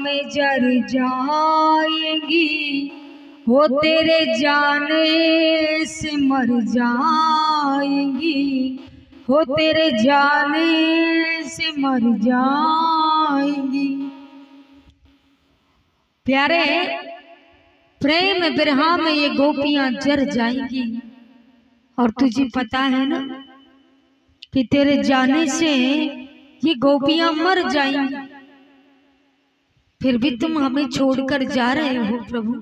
में जर जाएंगी, वो तेरे जाने से मर जाएंगी, वो तेरे जाने से मर जाएंगी। प्यारे, प्रेम विरह में ये गोपियां जर जाएंगी। और तुझे पता है ना कि तेरे जाने से ये गोपियां मर जाएंगी, फिर भी तुम हमें छोड़कर जा रहे हो प्रभु,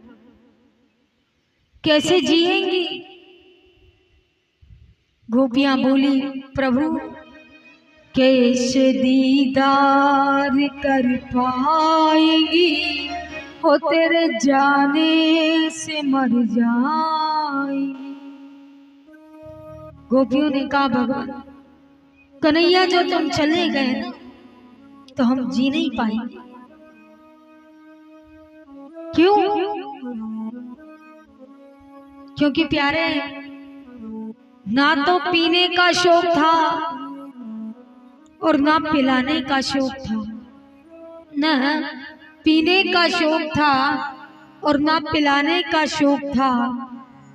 कैसे जिएंगी? गोपियां बोली, प्रभु कैसे दीदार कर पाएंगी, वो तेरे जाने से मर जाएंगी। गोपियों ने कहा, भगवान कन्हैया जो तुम चले गए ना तो हम जी नहीं पाएंगे। क्यों? क्योंकि प्यारे, ना तो पीने का शौक था और ना पिलाने का शौक था, ना पीने का शौक था और ना पिलाने का शौक था।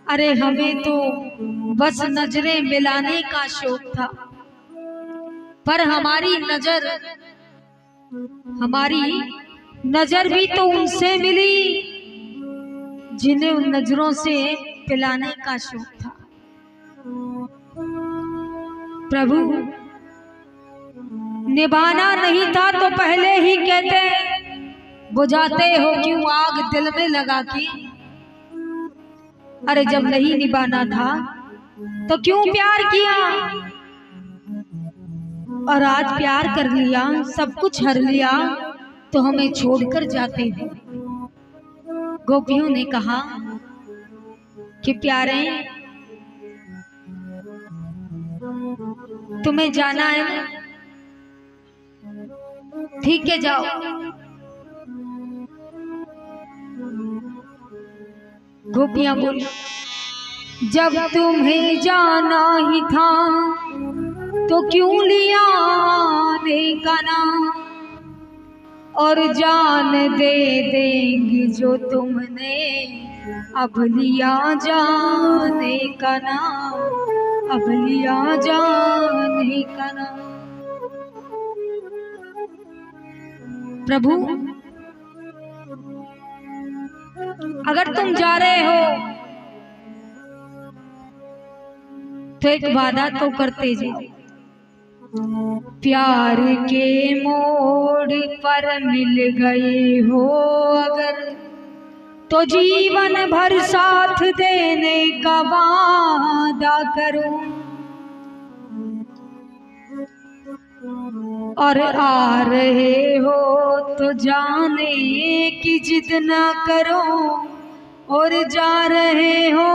अरे हमें तो बस नजरें मिलाने का शौक था। पर हमारी नजर भी तो उनसे मिली जिन्हें उन नजरों से पिलाने का शौक था। प्रभु निभाना नहीं था तो पहले ही कहते, बुझाते हो क्यों आग दिल में लगा के। अरे जब नहीं निभाना था तो क्यों प्यार किया? और आज प्यार कर लिया, सब कुछ हर लिया, तो हमें छोड़कर जाते हो। गोपियों ने कहा कि प्यारे, तुम्हें जाना है ना, ठीक है जाओ। गोपियां बोली, जब तुम्हें जाना ही था तो क्यों लिया आने का नाम, और जान दे देंगे जो तुमने अब लिया जाने का नाम, अब लिया जाने का नाम। प्रभु अगर तुम जा रहे हो तो एक वादा तो करते जाओ। प्यार के मोड़ पर मिल गए हो अगर, तो जीवन भर साथ देने का वादा करो। और आ रहे हो तो जाने की जिद ना करो, और जा रहे हो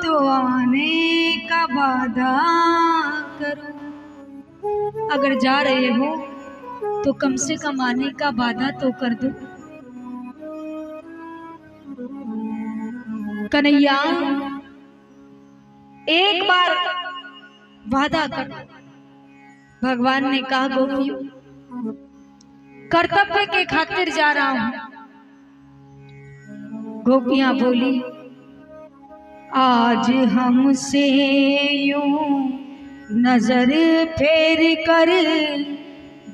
तो आने का वादा करो। अगर जा रहे हो तो कम से कम आने का वादा तो कर दो। कन्हैया एक बार वादा कर। भगवान ने कहा, गोपियों कर्तव्य के खातिर जा रहा हूं। गोपियां बोली, आज हमसे यूं नजर फेर कर,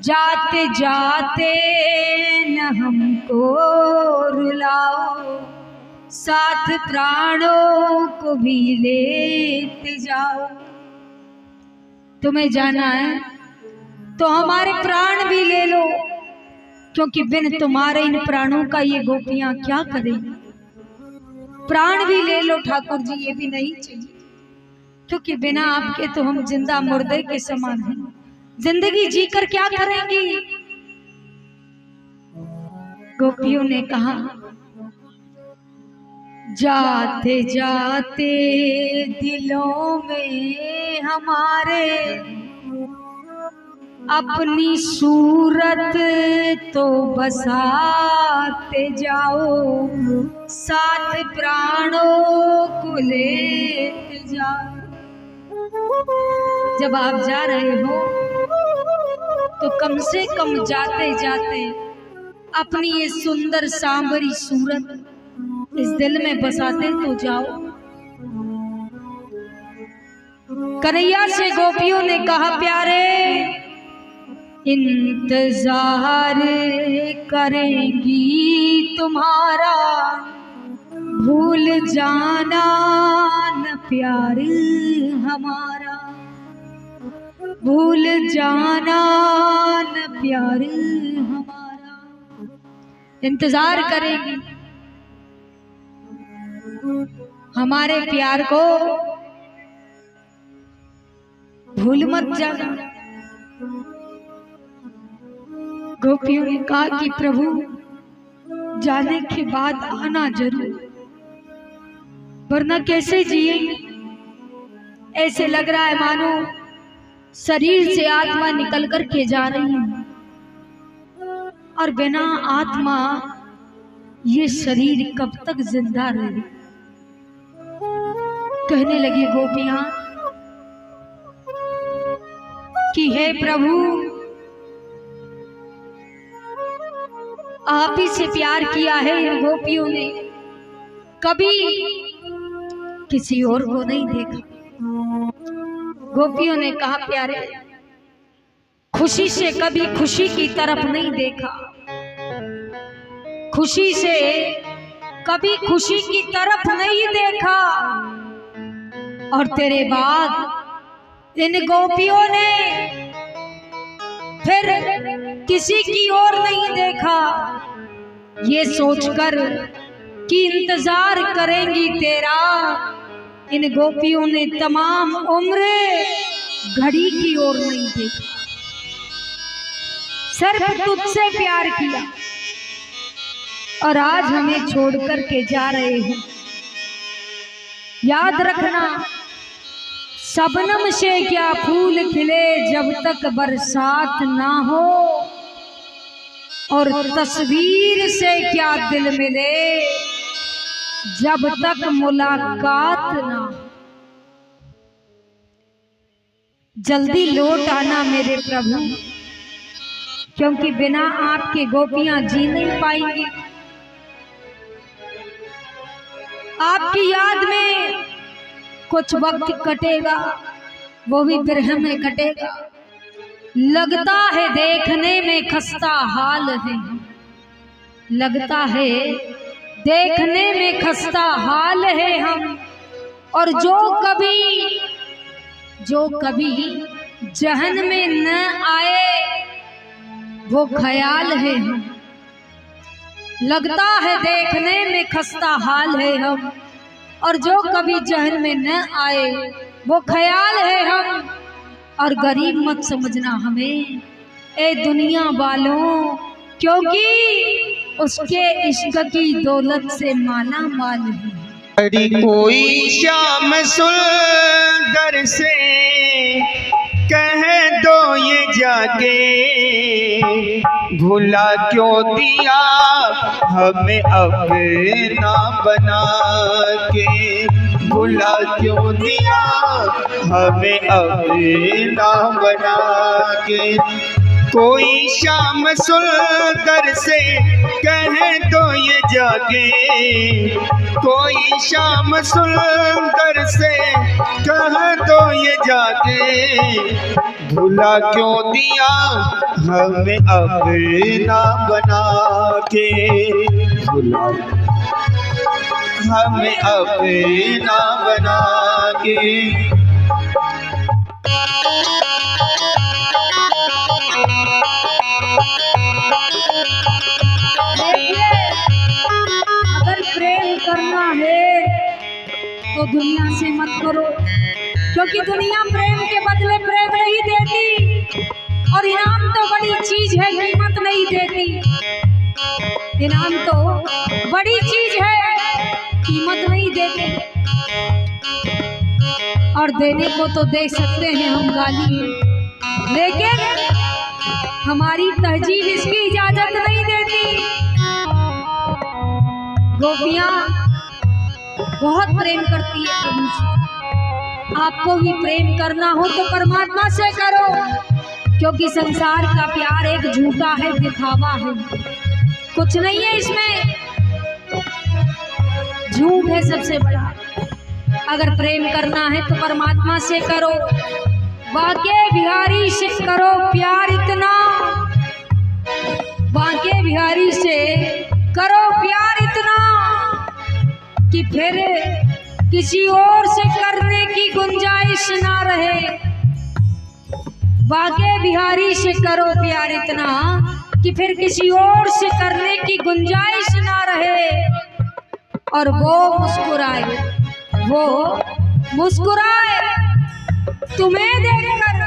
जाते जाते न हमको रुलाओ, साथ प्राणों को भी लेते जाओ। तुम्हें जाना है तो हमारे प्राण भी ले लो, क्योंकि बिन तुम्हारे इन प्राणों का ये गोपियां क्या करेंगी। प्राण भी ले लो ठाकुर जी, ये भी नहीं चाहिए, क्योंकि बिना आपके तो हम जिंदा मुर्दे के समान हैं। जिंदगी जीकर क्या करेंगी? गोपियों ने कहा, जाते जाते दिलों में हमारे अपनी सूरत तो बसाते जाओ, साथ प्राणों को लेते जाओ। जब आप जा रहे हो तो कम से कम जाते जाते अपनी ये सुंदर सांवरी सूरत इस दिल में बसाते तो जाओ। कन्हैया से गोपियों ने कहा, प्यारे इंतजार करेंगी तुम्हारा, भूल जाना न प्यार हमारा, भूल जाना न प्यार हमारा। इंतजार करेंगी, हमारे प्यार को भूल मत जाना। गोपियों ने कहा कि प्रभु जाने के बाद आना जरूर, वरना कैसे जिएंगे। ऐसे लग रहा है मानो शरीर से आत्मा निकल कर के जा रही है, और बिना आत्मा ये शरीर कब तक जिंदा रहे। कहने लगी गोपियां कि हे प्रभु, आप ही से प्यार किया है इन गोपियों ने, कभी किसी और को नहीं देखा। गोपियों ने कहा, प्यारे खुशी से कभी खुशी की तरफ नहीं देखा, खुशी से कभी खुशी की तरफ नहीं देखा। और तेरे बाद इन गोपियों ने फिर किसी की ओर नहीं देखा, ये सोचकर कि इंतजार करेंगी तेरा। इन गोपियों ने तमाम उम्र घड़ी की ओर नहीं देखा, सिर्फ तुझसे प्यार किया, और आज हमें छोड़कर के जा रहे हैं। याद रखना, शबनम से क्या फूल खिले जब तक बरसात ना हो, और तस्वीर से क्या दिल मिले जब तक मुलाकात ना हो। जल्दी लौट आना मेरे प्रभु, क्योंकि बिना आपके गोपियां जी नहीं पाएंगी। आपकी याद में कुछ वक्त कटेगा, वो भी बिरह में कटेगा। लगता है देखने में खस्ता हाल है, लगता है देखने में खस्ता हाल है हम। और जो कभी जहन में न आए वो ख्याल है हम। लगता है देखने में खस्ता हाल है हम, और जो कभी जहन में न आए वो ख्याल है हम। और गरीब मत समझना हमें ए दुनिया वालों, क्योंकि उसके इश्क की दौलत से माला माल है। अरे कोई शाम सुंदर से कह दो ये जाके, भुला क्यों दिया हमें अपना बना के, भुला क्यों दिया हमें अपना बना के। कोई शाम सुंदर से कह दो ये जाके, कोई शाम सुंदर से कह दो ये जाके, भुला क्यों दिया हमें अपना बना के, भुला हमें अपना बना के। अगर प्रेम करना है तो दुनिया से मत करो, क्योंकि दुनिया प्रेम के बदले प्रेम नहीं देती। और इनाम तो बड़ी चीज है, कीमत नहीं देती। इनाम तो बड़ी चीज है, कीमत नहीं देती। और देने को तो दे सकते हैं हम गाली, लेकिन हमारी तहजीब इसकी इजाजत नहीं देती। गोपियां बहुत प्रेम करती है प्रभु से। आपको भी प्रेम करना हो तो परमात्मा से करो, क्योंकि संसार का प्यार एक झूठा है, दिखावा है। कुछ नहीं है इसमें, झूठ है सबसे बड़ा। अगर प्रेम करना है तो परमात्मा से करो, बांके बिहारी से करो प्यार इतना, बांके बिहारी से करो प्यार इतना कि फिर किसी और से करने की गुंजाइश ना रहे। बांके बिहारी से करो प्यार इतना कि फिर किसी और से करने की गुंजाइश ना रहे। और वो मुस्कुराए तुम्हें देखकर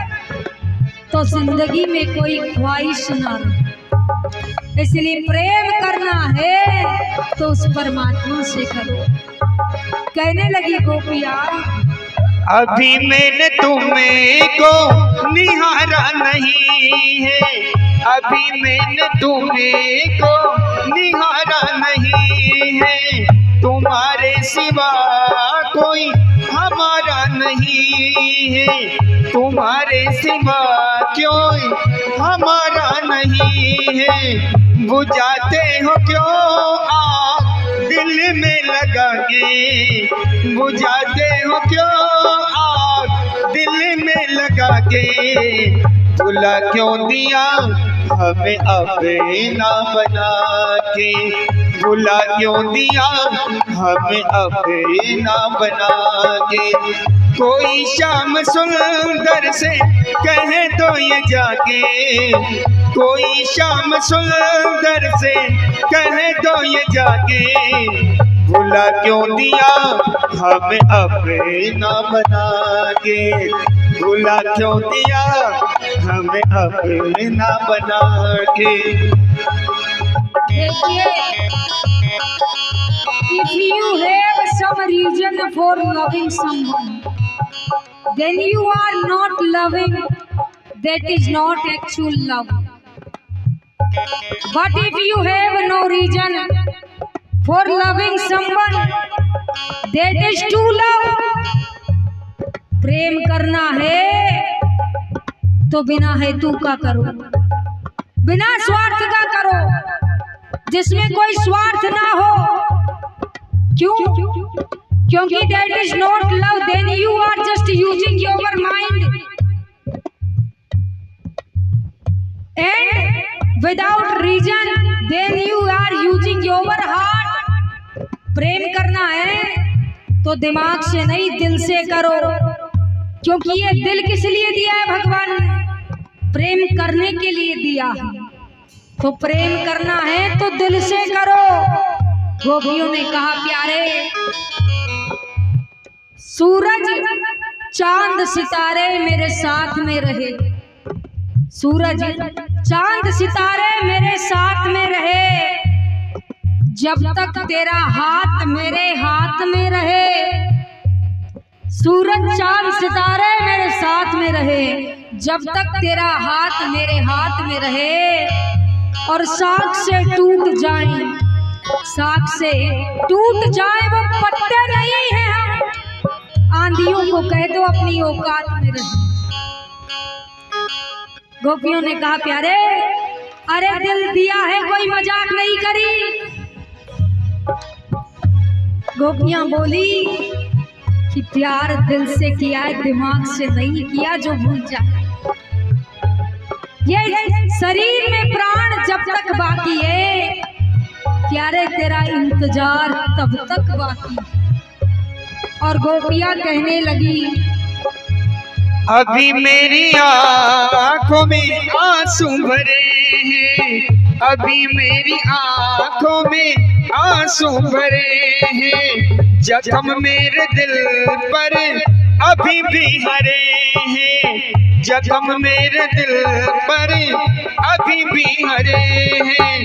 तो जिंदगी में कोई ख्वाहिश ना रहे। इसलिए प्रेम करना है तो उस परमात्मा से करो। कहने लगी गोपिया, अभी मैंने तुम्हें को निहारा नहीं है, अभी मैंने तुम्हें को निहारा नहीं है, तुम्हारे सिवा कोई हमारा नहीं है, तुम्हारे सिवा कोई हमारा नहीं है। बुझाते हो क्यों आग दिल में लगा के, बुझाते हो क्यों आग दिल में लगा के, भुला क्यों दिया हमें अपना बना के, भुला क्यों दिया हमें अपना बना के। कोई शाम सुंदर से कहे तो ये जाके, कोई शाम सुंदर से कहे तो ये जाके, भुला क्यों दिया हमें अपना बना के, भुला क्यों दिया हमें अपना बना के। देखिए, if you have some reason for loving someone, then you are not loving, that is not actual love. But if you have no reason for loving someone, that is true love. प्रेम करना है तो बिना हेतु का करो, बिना स्वार्थ का करो, जिसमें कोई स्वार्थ ना हो। क्यों? क्योंकि that is not love, then you are just using your mind, and without reason then you are using your heart. प्रेम करना है तो दिमाग से नहीं, दिल से करो, क्योंकि ये दिल किस लिए दिया है भगवान ने? प्रेम करने के लिए दिया है। तो प्रेम करना है तो दिल से करो। गोपियों ने कहा, प्यारे सूरज चांद सितारे मेरे साथ में रहे, सूरज चांद सितारे मेरे साथ में रहे, जब तक तेरा हाथ मेरे हाथ में रहे। सूरज चांद सितारे मेरे साथ में रहे, जब तक तेरा हाथ मेरे हाथ में रहे। और साख से टूट जाए, साख से टूट जाए वो पत्ते नहीं है हम, आंधियों को कह दो अपनी औकात में रहे। गोपियों ने कहा, प्यारे अरे दिल दिया है, कोई मजाक नहीं करी। गोपियां बोली कि प्यार दिल से किया है, दिमाग से नहीं किया जो भूल जाए। ये शरीर में प्राण जब तक बाकी है, प्यारे तेरा इंतजार तब तक बाकी। और गोपियां कहने लगी, अभी मेरी आँखों में आंसू भरे हैं, अभी मेरी आँखों में आंसू भरे हैं, जख्म मेरे दिल पर अभी भी हरे हैं, जख्म मेरे दिल पर अभी भी हरे हैं।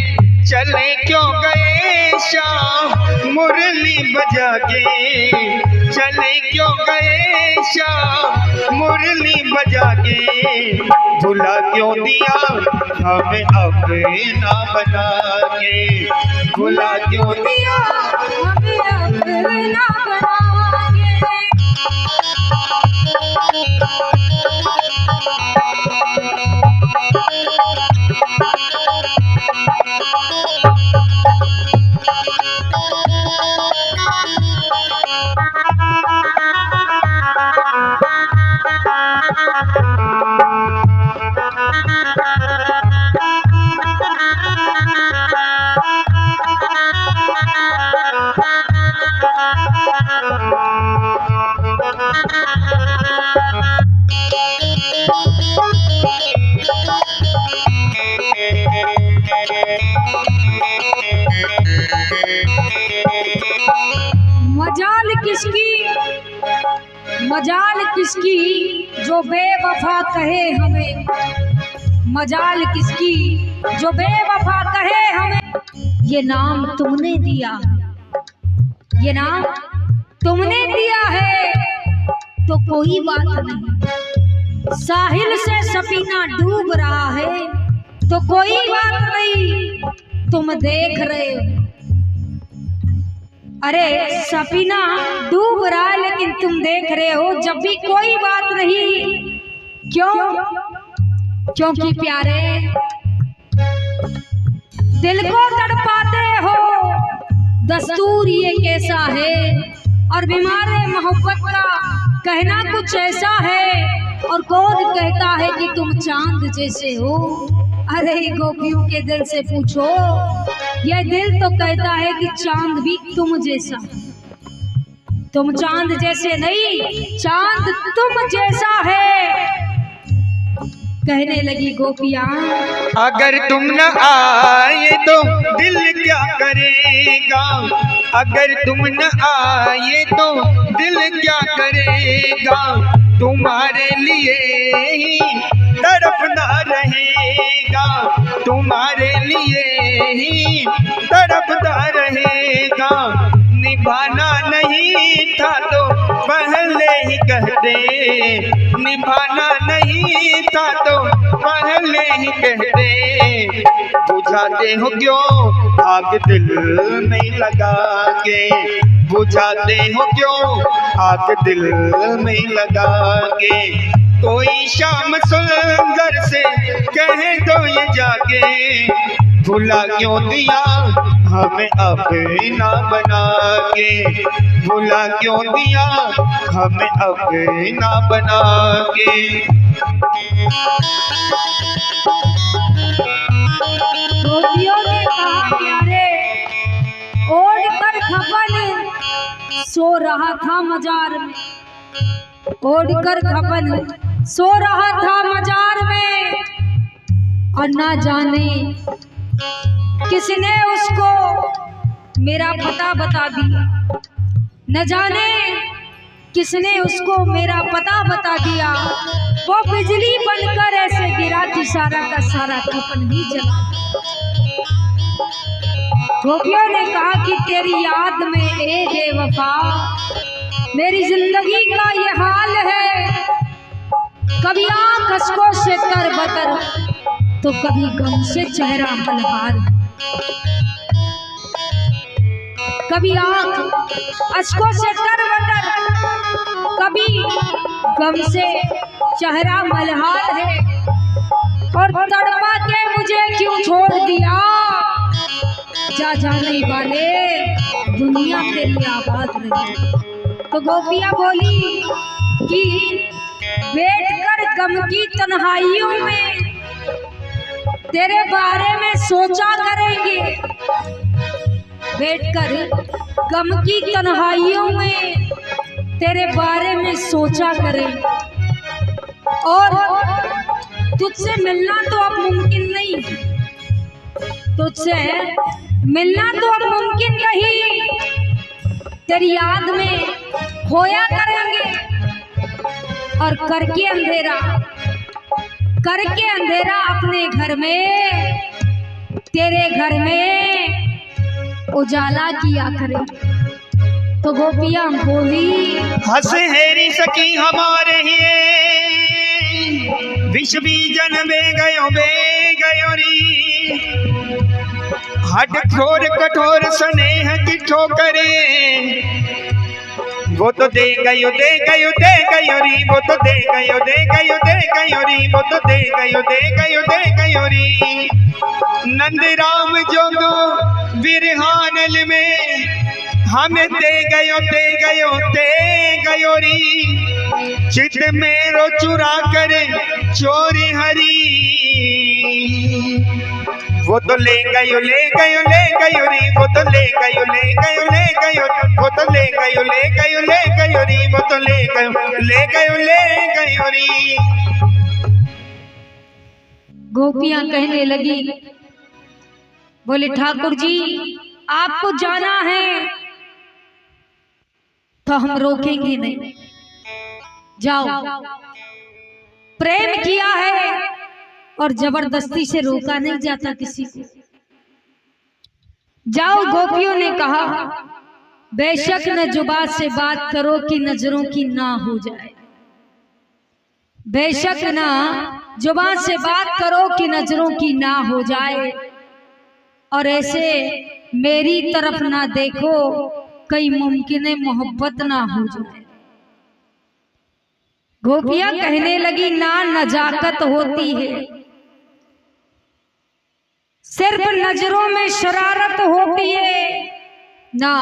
चले क्यों गए शाम मुरली बजा के, चले क्यों गए शाम मुरली बजा के, भुला क्यों दिया हमें अपना बना के, भुला क्यों दिया हमें अपना बना के। मजाल किसकी जो बेवफा कहे हमें, मजाल किसकी जो बेवफा कहे हमें। ये नाम तुमने दिया, ये नाम तुमने दिया है तो कोई बात नहीं। साहिल से सफीना डूब रहा है तो कोई बात नहीं, तुम देख रहे हो। अरे सफीना डूब रहा है लेकिन तुम देख रहे हो, जब भी कोई बात नहीं। क्यों? क्योंकि प्यारे दिल को तड़पाते हो, दस्तूर ये कैसा है। और बीमारे मोहब्बत का कहना कुछ ऐसा है, और कौन कहता है कि तुम चांद जैसे हो। अरे गोपियों के दिल से पूछो, यह दिल तो कहता है कि चांद भी तुम जैसा। तुम चांद जैसे नहीं, चांद तुम जैसा है। कहने लगी गोपियां, अगर तुम न आए तो दिल क्या करेगा, अगर तुम न आए तो दिल क्या करेगा। तुम्हारे लिए ही तड़पना रहेगा, तुम्हारे लिए ही तड़पना रहेगा। निभाना नहीं था तो पहले ही कह दे, निभाना नहीं था तो पहले ही कह दे। बुझाते हो क्यों आग दिल में लगा के, बुझाते हो क्यों आग दिल में लगा के। कोई शाम सुंदर से कह दो ये जाके, भुला क्यों दिया हमें अपना बना के, भुला क्यों दिया हमें अपना बना के। गोपियों ने कहा प्यारे, ओढ़ कर खपन सो रहा था मजार में, ओढ़ कर खपन सो रहा था मजार में। और ना जाने किसने उसको मेरा पता बता दिया, न जाने किसने उसको मेरा पता बता दिया। वो बिजली बनकर ऐसे गिरा कि सारा का सारा कफन ही जला। गोपियों ने कहा कि तेरी याद में ए बेवफा मेरी जिंदगी का ये हाल है। कभी आंख अश्कों से तरबतर तो कभी गम से चेहरा मलहार, कभी आंख अश्कों से तरबतर कभी गम से चेहरा मलहार है। और तड़पा के मुझे क्यों छोड़ दिया, जा जाने वाले दुनिया तेरी आबाद रहे। तो गोपियां बोली कि बैठकर गम की तन्हाइयों में तेरे बारे में सोचा करेंगे, बैठकर गम की तन्हाइयों में तेरे बारे में सोचा करेंगे। और तुझसे मिलना तो अब मुमकिन नहीं, तुझसे मिलना तो अब मुमकिन नहीं। तेरी याद में खोया करेंगे और करके अंधेरा अपने घर में, तेरे घर में उजाला किया करे। तो गोपियां बोली, हंस हेरी सकी हमारे ही विष बीजन बे गयो री। हट ठोर कठोर स्नेह की ठोकरे, वो तो दे गयो री, वो तो दे गयो री, वो तो दे गयो री। नंद राम जोगो बिरहानल में हमें दे गयो री। चित मेरो चुरा करे चोरी हरी, वो तो ले गयो री, वो तो ले गयो वो तो ले गयो री, वो तो ले गयो री। गोपियां कहने लगी, बोले ठाकुर जी आपको जाना है तो हम रोकेंगे नहीं, जाओ। प्रेम किया है और जबरदस्ती से रोका नहीं जाता किसी को। जाओ। गोपियों ने कहा बेशक न जुबान से बात करो कि नजरों की ना हो जाए, बेशक ना जुबान से बात करो कि नजरों की ना हो जाए, और ऐसे मेरी तरफ ना देखो कई मुमकिन मोहब्बत ना हो जाए। गोपियां कहने लगी ना नजाकत होती है, सिर्फ नजरों में शरारत होती है। ना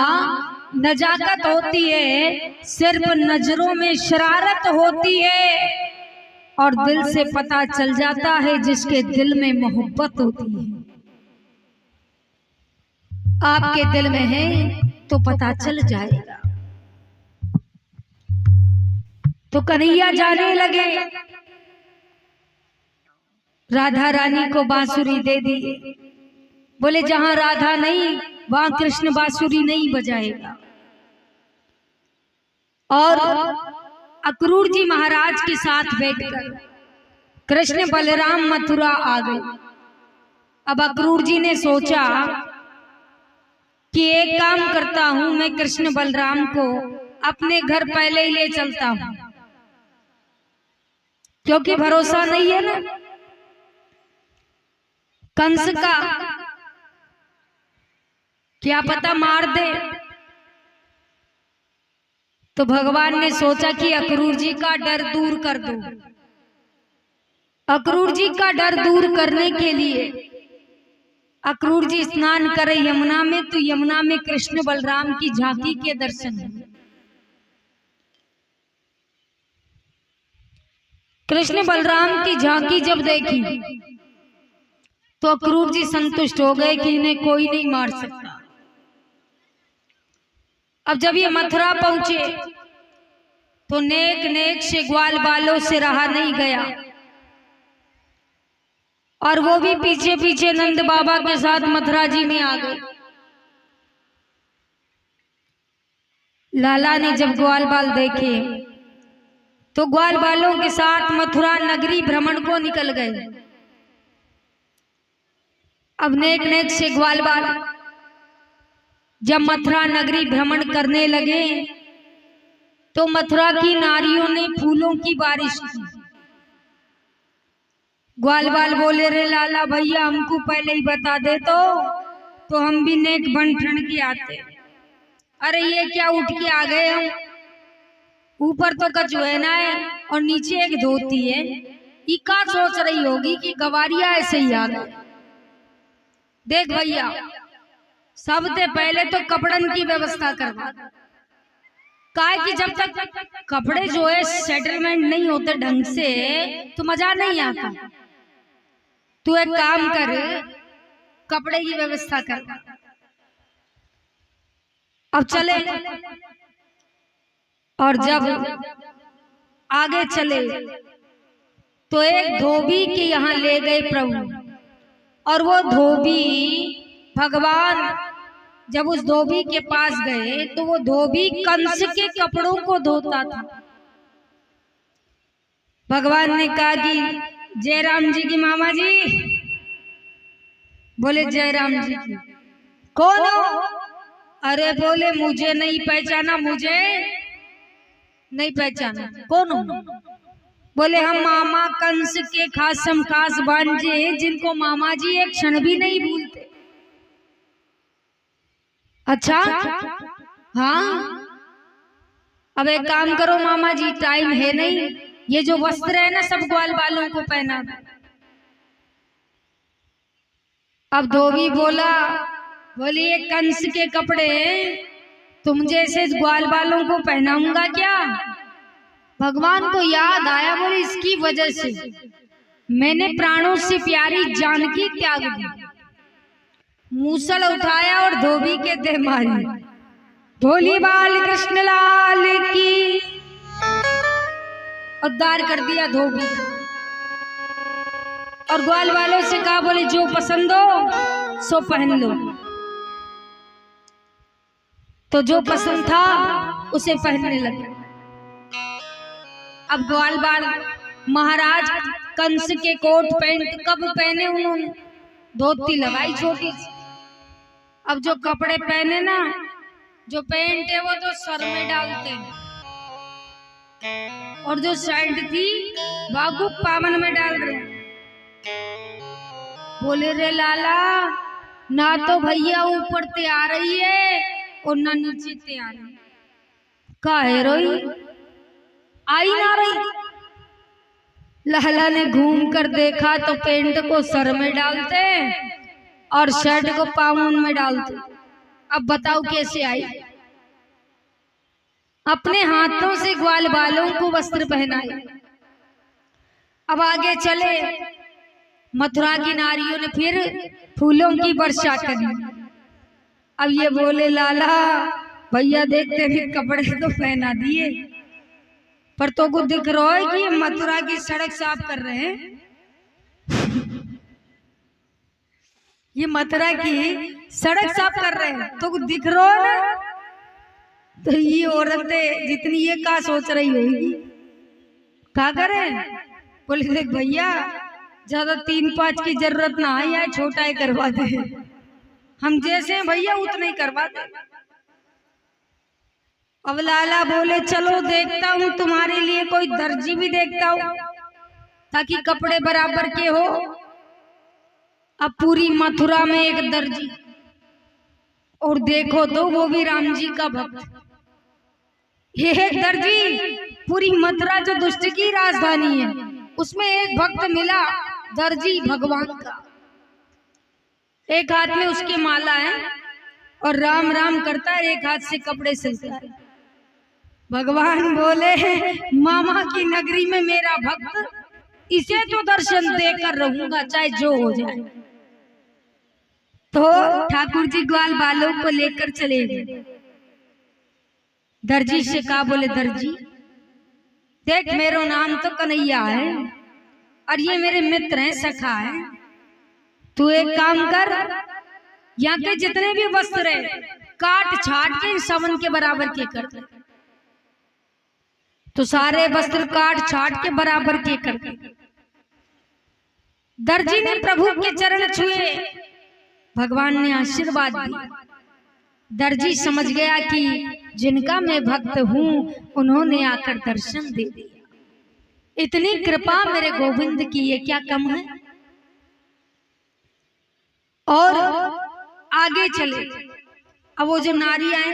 नजाकत होती है, सिर्फ नजरों में शरारत होती है, और दिल से पता चल जाता है जिसके दिल में मोहब्बत होती है। आपके दिल में है तो पता चल जाएगा। तो कन्हैया जाने लगे, राधा रानी को बांसुरी दे दी। बोले जहां राधा नहीं वहां कृष्ण बांसुरी नहीं बजाएगा। और अक्रूर जी महाराज के साथ बैठकर कृष्ण बलराम मथुरा आ गए। अब अक्रूर जी ने सोचा कि एक काम करता हूं, मैं कृष्ण बलराम को अपने घर पहले ही ले चलता हूं, क्योंकि भरोसा नहीं है ना कंस का, क्या पता मार दे। तो भगवान ने सोचा कि अक्रूर जी का डर दूर कर दो। अक्रूर जी का डर दूर करने के लिए अक्रूर जी स्नान करे यमुना में, तो यमुना में कृष्ण बलराम की झांकी के दर्शन हुए। कृष्ण बलराम की झांकी जब देखी तो अक्रूर जी संतुष्ट हो गए कि इन्हें कोई नहीं मार सकता। अब जब ये मथुरा पहुंचे तो नेक नेक से ग्वाल बालों से रहा नहीं गया, और वो भी पीछे पीछे नंद बाबा के साथ मथुरा जी में आ गए। लाला ने जब ग्वाल बाल देखे तो ग्वाल बालों के साथ मथुरा नगरी भ्रमण को निकल गए। अब नेक नेक से ग्वाल बाल जब मथुरा नगरी भ्रमण करने लगे तो मथुरा की नारियों ने फूलों की बारिश की। ग्वाल बाल बोले रे लाला भैया हमको पहले ही बता दे तो हम भी नेक बन ठन के आते। अरे ये क्या उठ के आ गए हम, ऊपर तो कचुएना है और नीचे एक धोती है, ये क्या सोच रही होगी कि गवारिया ऐसे ही आ गए। देख भैया सबसे पहले तो कपड़न की व्यवस्था करवा, काहे कि जब तक कपड़े जो है सेटलमेंट नहीं होते ढंग से तो मजा नहीं आता। तू एक काम कर, कपड़े की व्यवस्था कर। अब चले, और जब आगे चले तो एक धोबी के यहाँ ले गए प्रभु, और वो धोबी भगवान जब उस धोबी के पास गए तो वो धोबी कंस के कपड़ों को धोता था। भगवान ने कहा कि जयराम जी की मामा जी। बोले जयराम जी की कौन हो? अरे बोले मुझे नहीं पहचाना, मुझे नहीं पहचाना, कौन हो? बोले हम मामा कंस के खासम खास भांजे, जिनको मामा जी एक क्षण भी नहीं भूलते। अच्छा हाँ, अब एक काम करो मामा जी, टाइम है नहीं, ये जो वस्त्र है ना सब ग्वाल बालों को पहना। अब धोबी बोला, बोली ये कंस के कपड़े तुम जैसे ग्वाल बालों को पहनाऊंगा क्या? भगवान को याद आया, बोले इसकी वजह से मैंने प्राणों से प्यारी जानकी त्याग दी। मूसल उठाया और धोबी के देह मारी। भोली बाल कृष्ण लाल की, उद्धार कर दिया धोबी। और ग्वाल वालों से कहा, बोले जो पसंद हो सो पहन लो। तो जो पसंद था उसे पहनने लगे। अब ग्वाल बाल महाराज कंस के कोट पैंट कब पहने उन्होंने, धोती लगाई छोटी सी। अब जो कपड़े पहने ना, जो पैंट है वो तो सर में डालते हैं, और जो शर्ट थी बाबू पावन में डाल रहे। बोले रे लाला, ना तो भैया ऊपर ते आ रही है और ना नीचे ते आ रही, काहे रोई, आई ना रही। लाला ने घूम कर देखा तो पैंट को सर में डालते और शर्ट को पावन में डालते। अब बताओ कैसे आई। अपने हाथों से ग्वाल बालों को वस्त्र पहनाए। अब आगे चले, मथुरा की नारियों ने फिर फूलों की वर्षा करी। अब ये बोले लाला भैया देखते भी कपड़े तो पहना दिए, पर तो को दिख रहा है कि मथुरा की सड़क साफ कर रहे हैं। ये मथुरा की सड़क साफ कर रहे हैं तो दिख रहा है ना। तो ये औरतें जितनी ये का सोच रही होगी, क्या करें। बोले देख भैया ज्यादा 3-5 की जरूरत ना है, छोटा ही करवा दे, हम जैसे हैं भैया उतना ही करवा दे। अब लाला बोले चलो देखता हूँ तुम्हारे लिए कोई दर्जी भी देखता हूँ ताकि कपड़े बराबर के हो। अब पूरी मथुरा में एक दर्जी, और देखो तो वो भी राम जी का भक्त। ये एक दर्जी, पूरी मथुरा जो दुष्ट की राजधानी है उसमें एक भक्त मिला, दर्जी भगवान का। एक हाथ में उसके माला है और राम राम करता है, एक हाथ से कपड़े सिलता है। भगवान बोले मामा की नगरी में मेरा भक्त, इसे तो दर्शन देकर रहूंगा चाहे जो हो जाए। तो ठाकुर जी ग्वाल बालों को लेकर चले गए। दर्जी से कहा, बोले दर्जी देख मेरा नाम तो कन्हैया है और ये मेरे मित्र हैं, सखा है। तू एक काम कर, यहाँ के जितने भी वस्त्र है काट छाट के सबन के बराबर के कर दे। तो सारे वस्त्र काट छाट के बराबर के कर दे। दर्जी ने प्रभु के चरण छुए, भगवान ने आशीर्वाद दिया। दर्जी समझ गया कि जिनका मैं भक्त हूँ उन्होंने आकर दर्शन दे दिया। इतनी कृपा मेरे गोविंद की, ये क्या कम है। और आगे चले। अब वो जो नारी आए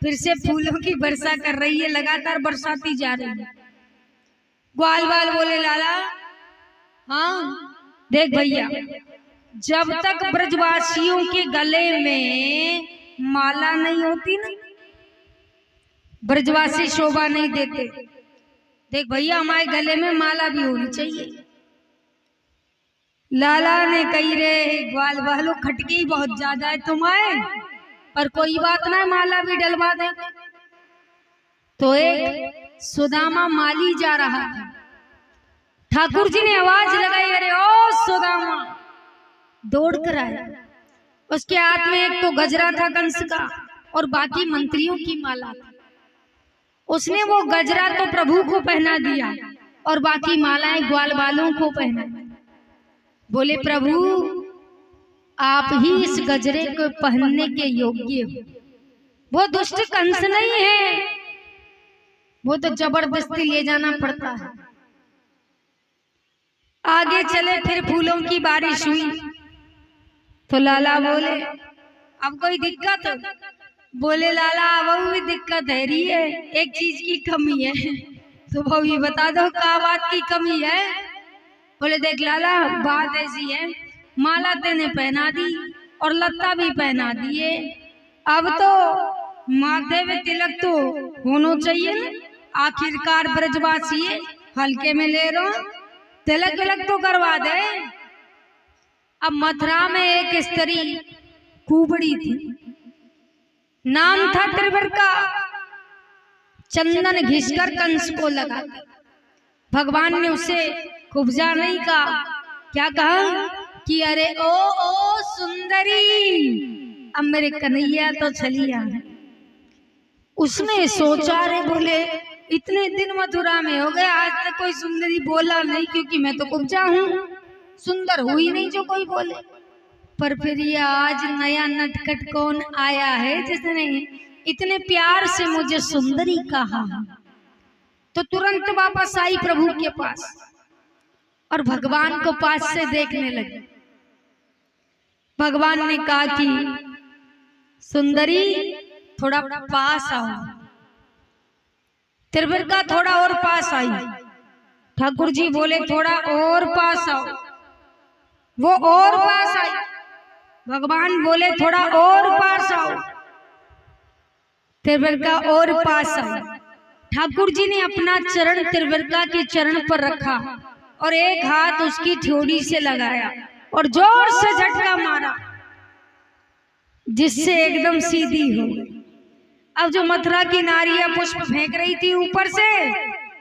फिर से फूलों की वर्षा कर रही है, लगातार बरसाती जा रही है। ग्वाल बाल बोले लाला हाँ देख भैया, जब तक ब्रजवासियों के गले में माला नहीं होती ना, ब्रजवासी शोभा नहीं देते। देख भैया हमारे गले में माला भी होनी चाहिए। लाला ने कही रे ग्वाल बालो खटकी बहुत ज्यादा है तुम्हारे, पर कोई बात ना, माला भी डलवा दे। तो एक सुदामा माली जा रहा था। ठाकुर जी ने आवाज लगाई, अरे ओ सुदामा, दौड़ कर आया। उसके हाथ में एक तो गजरा था कंस का और बाकी मंत्रियों की माला थी। उसने वो गजरा तो प्रभु को पहना दिया और बाकी मालाएं ग्वाल बालों को पहना दी। बोले प्रभु आप ही इस गजरे को पहनने के योग्य हो। वो दुष्ट कंस नहीं है, वो तो जबरदस्ती ले जाना पड़ता है। आगे चले, फिर फूलों की बारिश हुई। तो लाला बोले अब कोई दिक्कत? बोले लाला वो भी दिक्कत है रही है, एक चीज की कमी है। तो वो भी बता दो क्या बात की कमी है। बोले देख लाला बात ऐसी है, माला तेने पहना दी और लत्ता भी पहना दिए, अब तो माथे में तिलक तो होना चाहिए ना, आखिरकार ब्रजवासी है, हल्के में ले लो, तिलक विलक तो करवा दे। अब मथुरा में एक स्त्री कुबड़ी थी, नाम था त्रिवर का। चंदन घिसकर कंस को लगा। भगवान ने उसे कुब्जा नहीं कहा, क्या कहा कि अरे ओ सुंदरी, अब मेरे कन्हैया तो चलिया है। उसने सोचा, रे बोले इतने दिन मथुरा में हो गए, आज तक कोई सुंदरी बोला नहीं, क्योंकि मैं तो कुब्जा हूँ, सुंदर हुई नहीं जो कोई बोले। पर फिर ये आज नया नटखट कौन आया है जिसने इतने प्यार से मुझे सुंदरी कहा। तो तुरंत वापस आई प्रभु के पास और भगवान को पास से देखने लगी। भगवान ने कहा कि सुंदरी थोड़ा पास आओ। त्रिविक्रता थोड़ा और पास आई। ठाकुर जी बोले थोड़ा और पास आओ। वो और पास आई। भगवान बोले थोड़ा और पास आओ। त्रिविक्रता और पास आई। ठाकुर जी ने अपना चरण त्रिविक्रता के चरण पर रखा और एक हाथ उसकी ठोड़ी से लगाया और जोर से झटका मारा, जिससे एकदम सीधी हो गई। अब जो मथुरा की नारियां पुष्प फेंक रही थी ऊपर से,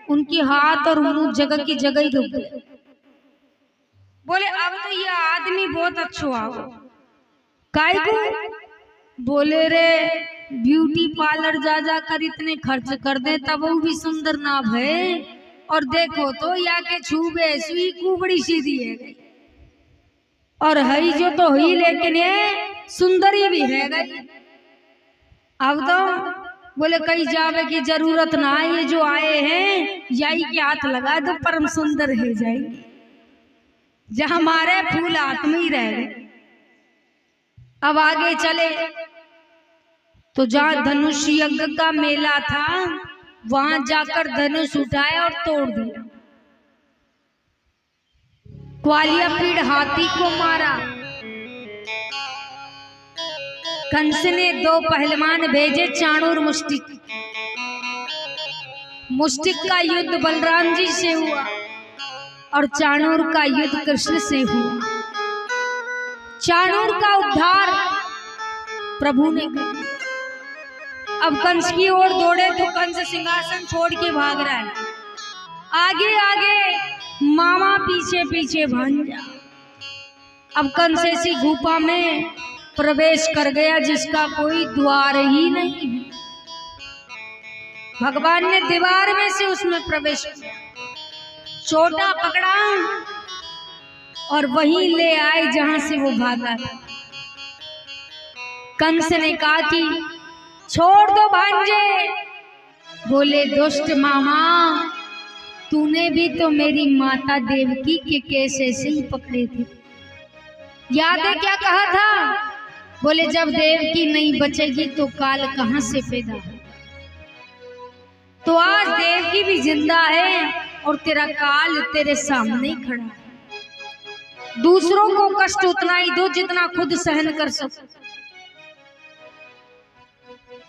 उनकी हाथ और मुंह जगह की जगह ही रुक गए। बोले अब तो ये आदमी बहुत अच्छा हुआ। काय को? बोले रे ब्यूटी पार्लर जा जा कर इतने खर्च कर दे तब वो भी सुंदर ना भय, और देखो तो या के छूबे सुई कुबड़ी सीधी है और हई जो तो हुई, लेकिन ये सुंदरी भी है गई। अब तो बोले कहीं जावे की जरूरत ना है, ये जो आए हैं यही के हाथ लगा दो परम सुंदर है जाएंगे। जहां मारे फूल हाथ में ही रह गए। अब आगे चले तो जहां धनुष यज्ञ का मेला था वहां जाकर धनुष उठाया और तोड़ दिया। ग्वालिया पीड़ हाथी को मारा। कंस ने 2 पहलवान भेजे चाणूर मुष्टिक। मुष्टिक का युद्ध बलराम जी से हुआ और चाणूर का युद्ध कृष्ण से हुआ। चाणूर का उद्धार प्रभु ने किया। अब कंस की ओर दौड़े तो कंस सिंहासन छोड़ के भाग रहा है। आगे आगे मामा पीछे पीछे भांजा। अब कंस ऐसी गुफा में प्रवेश कर गया जिसका कोई द्वार ही नहीं है। भगवान ने दीवार में से उसमें प्रवेश किया, चोटा पकड़ा और वहीं ले आए जहां से वो भागा था। कंस ने कहा कि छोड़ दो भांजे। बोले दुष्ट मामा, तूने भी तो मेरी माता देवकी के केस ऐसे ही पकड़े थे, याद है क्या कहा था? बोले जब देवकी नहीं बचेगी तो काल कहां से पैदा हो। तो आज देवकी भी जिंदा है और तेरा काल तेरे सामने ही खड़ा है। दूसरों को कष्ट उतना ही दो जितना खुद सहन कर सको।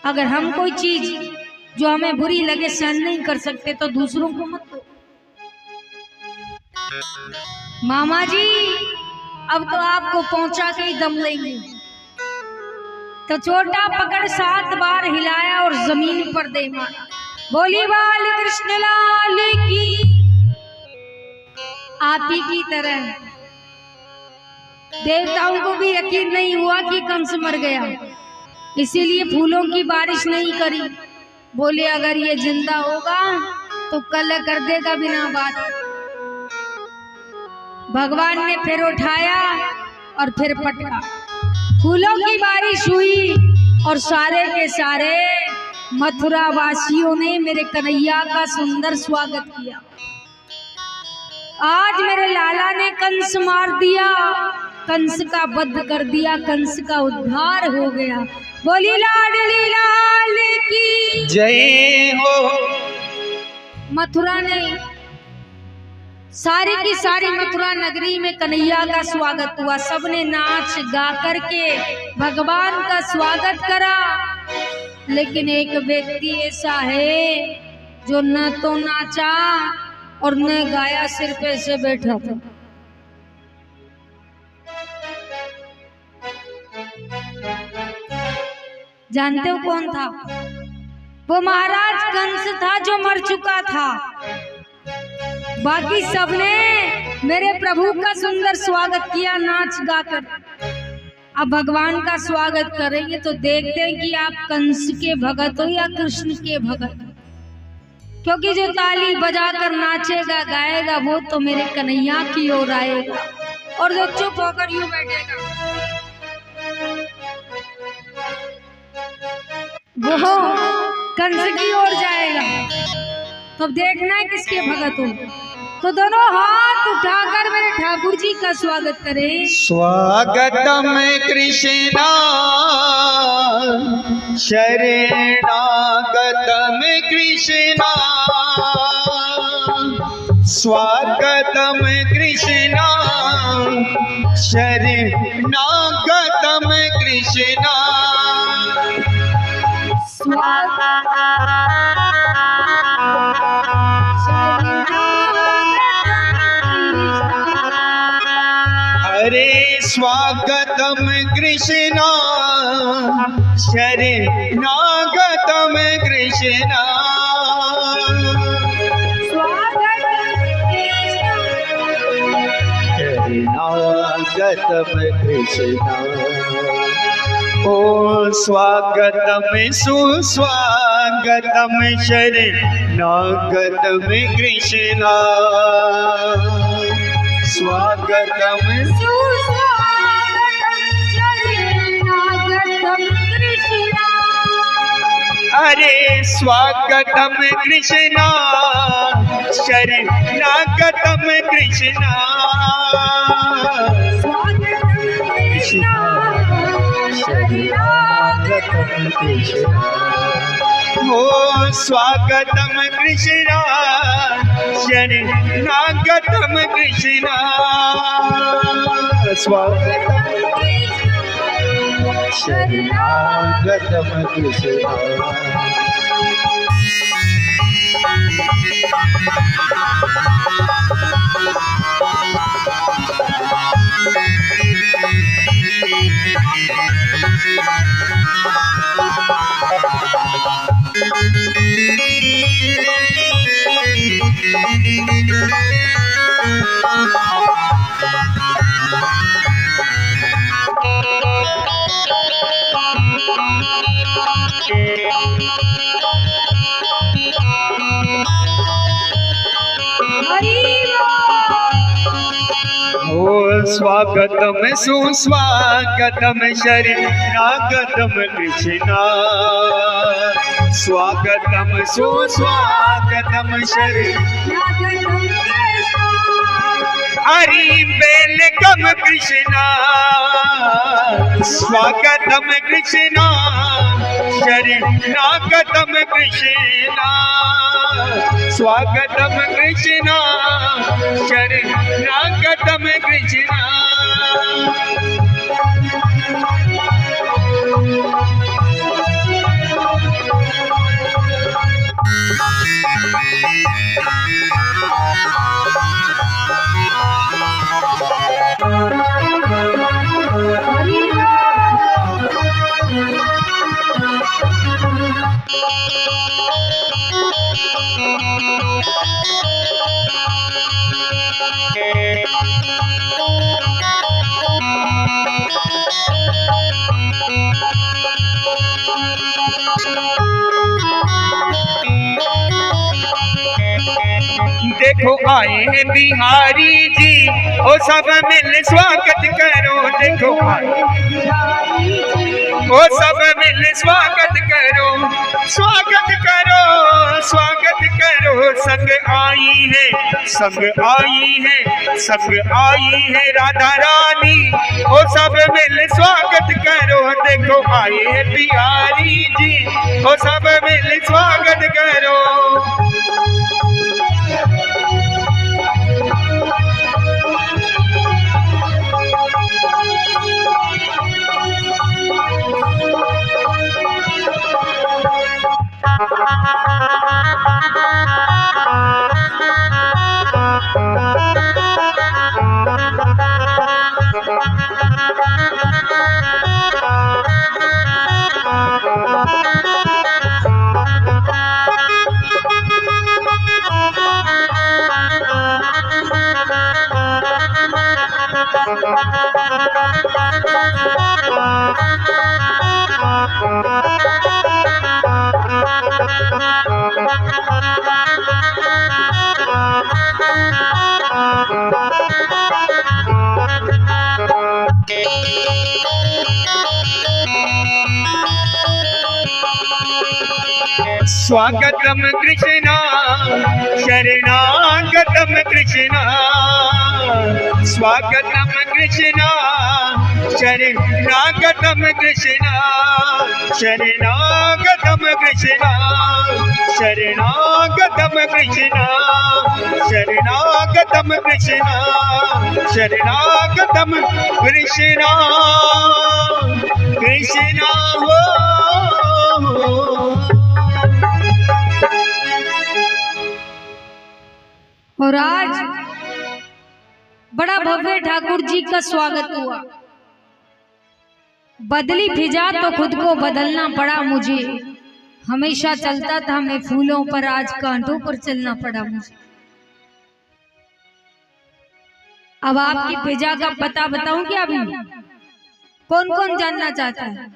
अगर हम कोई चीज जो हमें बुरी लगे सहन नहीं कर सकते तो दूसरों को मत दो। मामा जी अब तो आपको पहुंचा के ही दम लेंगे। तो छोटा पकड़ 7 बार हिलाया और जमीन पर दे मारा। बोली बाल कृष्ण लाल की। आप ही की तरह देवताओं को भी यकीन नहीं हुआ कि कंस मर गया, इसीलिए फूलों की बारिश नहीं करी। बोले अगर ये जिंदा होगा तो कल कर देगा बिना बात। भगवान ने फिर उठाया और फिर पटका। फूलों की बारिश हुई और सारे के सारे मथुरा वासियों ने मेरे कन्हैया का सुंदर स्वागत किया। आज मेरे लाला ने कंस मार दिया, कंस का वध कर दिया, कंस का उद्धार हो गया। बोली लाडली लाल की जय हो। मथुरा ने सारी की सारी मथुरा नगरी में कन्हैया का स्वागत हुआ। सबने नाच गा करके भगवान का स्वागत करा। लेकिन एक व्यक्ति ऐसा है जो न तो नाचा और न गाया, सिर पे से बैठा था। जानते हो कौन था? वो महाराज कंस था जो मर चुका था। बाकी सबने मेरे प्रभु का सुंदर स्वागत किया नाच गाकर। अब भगवान का स्वागत करेंगे तो देखते हैं कि आप कंस के भगत हो या कृष्ण के भगत। क्योंकि जो ताली बजाकर नाचेगा गाएगा वो तो मेरे कन्हैया की ओर आएगा, और जो चुप होकर यूं बैठेगा वो कंस की ओर जाएगा। तो अब देखना है किसके भगत हो। तो दोनों हाथ उठाकर मेरे ठाकुर जी का स्वागत करें। स्वागतम कृष्णा शरणागतम कृष्णा, स्वागतम कृष्णा शरणागतम कृष्णा, अरे स्वागतम कृष्णा शरणागतम कृष्णा, शरणागतम कृष्णा, ओ स्वागतम सुस्वागतम शरणागतम कृष्णा, स्वागतम सुस्वागतम शरणागतम कृष्णा, अरे स्वागतम कृष्णा शरणागतम कृष्णा, स्वागतम कृष्णा शरणागतम कृष्णा, हो स्वागतम कृष्णा शरणागतम कृष्णा, स्वागतम शरणागतम कृष्णा। स्वागतम सुस्वागतम शरणागतम कृष्णा, स्वागतम सुस्वागतम शरणागतम कृष्णा, हरि वेलकम कृष्णा, स्वागतम कृष्णा शरणागतम कृष्णा, स्वागतम कृष्णा शरणागतम कृष्णा। देखो आए हैं बिहारी जी, ओ सब मिल स्वागत करो, देखो आए ओ सब मिल स्वागत करो, स्वागत करो, स्वागत करो, संग आई है, संग आई है, संग आई है राधा रानी, ओ सब मिल स्वागत करो, देखो आए हैं बिहारी जी, ओ सब मिल स्वागत करो। स्वागतम कृष्णा शरणागतम कृष्णा स्वागतम कृष्णा शरणागतम कृष्णा शरणागतम कृष्णा शरणागतम कृष्णा शरणागतम कृष्णा शरणागतम कृष्णा कृष्णा हो। और आज बड़ा भव्य ठाकुर जी का स्वागत हुआ। बदली फिजा तो खुद को बदलना पड़ा मुझे, हमेशा चलता था मैं फूलों पर, आज कांटों पर चलना पड़ा मुझे। अब आपकी फिजा का पता बताऊं क्या? अभी कौन कौन जानना चाहता है?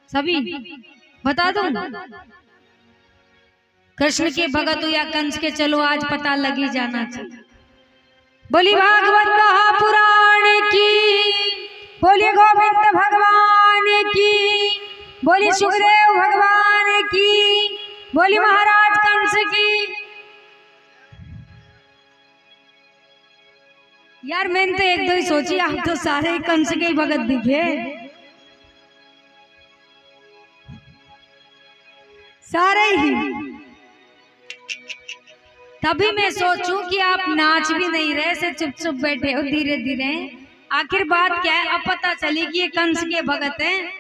सभी बता दूं? कृष्ण के भगत हो या कंस के, चलो आज पता लग ही जाना चाहिए। बोली भागवत महापुराण की, बोलिए गोविंद भगवान की, बोली सुखदेव भगवान की, बोली महाराज कंस की। यार मैंने तो एक दो ही सोची, आप तो सारे ही कंस के ही भगत दिखे, सारे ही। तभी मैं सोचूं कि आप नाच भी नहीं रहे, से चुप चुप बैठे हो धीरे धीरे। आखिर बात क्या है? अब पता चली कि ये कंस के भगत हैं।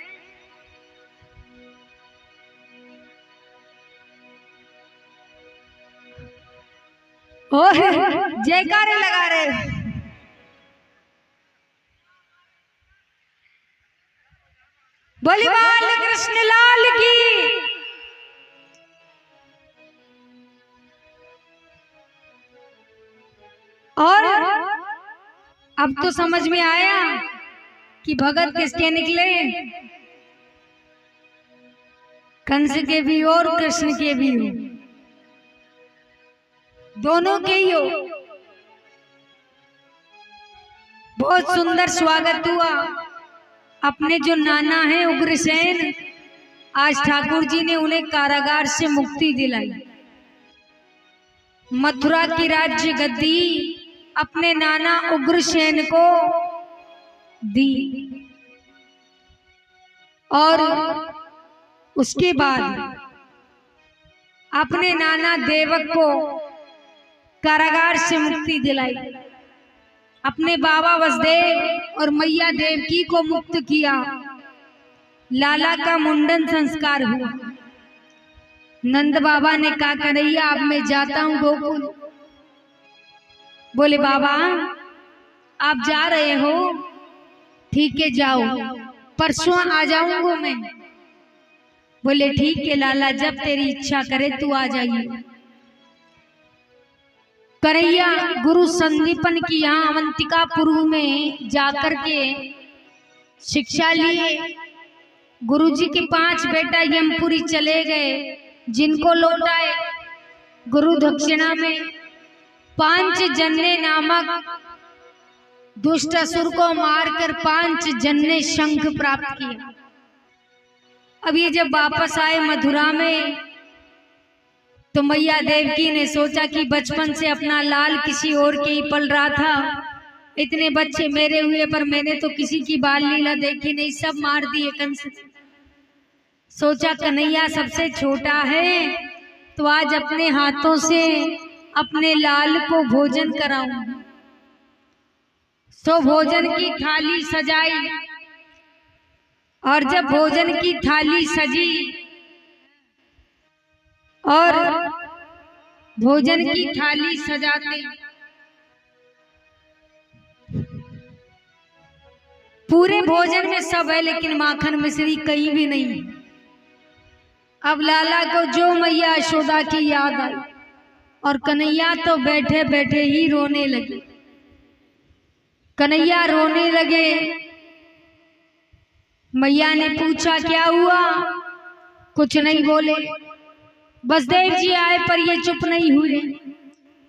ओह जयकारे लगा रहे। बोली बाल कृष्ण लाल की। और अब तो समझ में आया कि भगत किसके निकले, कंस के भी और कृष्ण के भी हो, दोनों के ही हो। बहुत सुंदर स्वागत हुआ। अपने जो नाना हैं उग्रसेन, आज ठाकुर जी ने उन्हें कारागार से मुक्ति दिलाई। मथुरा की राज्य गद्दी अपने नाना उग्रसेन को दी और उसके बाद अपने नाना देवक को कारागार से मुक्ति दिलाई। अपने बाबा वसुदेव और मैया देवकी को मुक्त किया। लाला का मुंडन संस्कार हुआ। नंद बाबा ने कहा कन्हैया अब मैं जाता हूं गोकुल। बोले बाबा आप जा रहे हो, ठीक है जाओ, परसों आ जाऊंगा मैं। बोले ठीक है लाला, जब तेरी इच्छा करे तू आ जाइए। कन्हैया गुरु संदीपन की यहाँ अवंतिकापुर में जाकर के शिक्षा लिए। गुरुजी के 5 बेटा यमपुरी चले गए, जिनको लौटाए गुरु दक्षिणा में 5 जन्ने नामक दुष्ट असुर को मारकर 5 जन्ने शंख प्राप्त किया। अब ये जब वापस आए मथुरा में तो मैया देवकी ने सोचा कि बचपन से अपना लाल किसी और के ही पल रहा था, इतने बच्चे मेरे हुए पर मैंने तो किसी की बाल लीला देखी नहीं, सब मार दिए कंस। सोचा कन्हैया सबसे छोटा है तो आज अपने हाथों से अपने लाल को भोजन कराऊं। तो भोजन की थाली सजाई और जब भोजन की थाली सजी और भोजन की थाली सजाते पूरे भोजन में सब है लेकिन माखन मिश्री कहीं भी नहीं। अब लाला को जो मैया यशोदा की याद आई और कन्हैया तो बैठे बैठे ही रोने लगे। कन्हैया रोने लगे। मैया ने पूछा क्या हुआ? कुछ नहीं बोले। वसुदेव जी आए पर ये चुप नहीं हुए।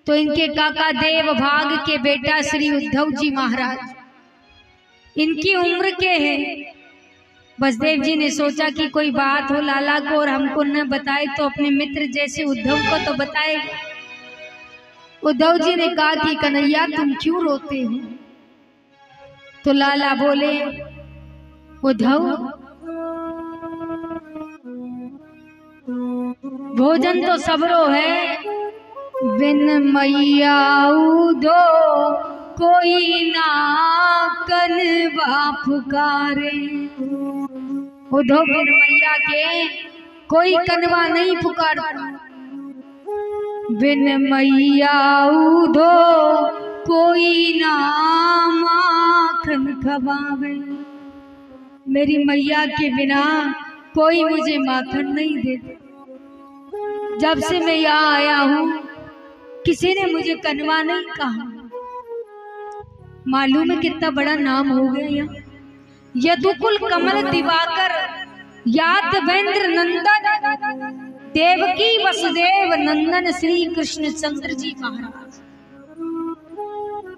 तो इनके काका देव भाग के बेटा श्री उद्धव जी महाराज, इनकी उम्र के हैं वसुदेव जी ने सोचा कि कोई बात हो लाला को और हमको न बताए तो अपने मित्र जैसे उद्धव को तो बताए। उद्धव जी ने कहा कि कन्हैया तुम क्यों रोते हो? तो लाला बोले, उद्धव भोजन तो सबरो है, बिन मैया उधो कोई ना कनवा पुकारे। उद्धव बिन मैया के कोई कनवा नहीं पुकारता, बिन मैया उधो कोई ना माखन खवावे। मेरी मैया के बिना कोई मुझे माखन नहीं देता। जब से मैं यहाँ आया हूँ किसी ने मुझे कनवा नहीं कहा। मालूम है कितना बड़ा नाम हो गया यहाँ। यदुकुल कमल दिवाकर यादवेंद्र नंदन देवकी वसुदेव नंदन श्री कृष्ण चंद्र जी महाराज।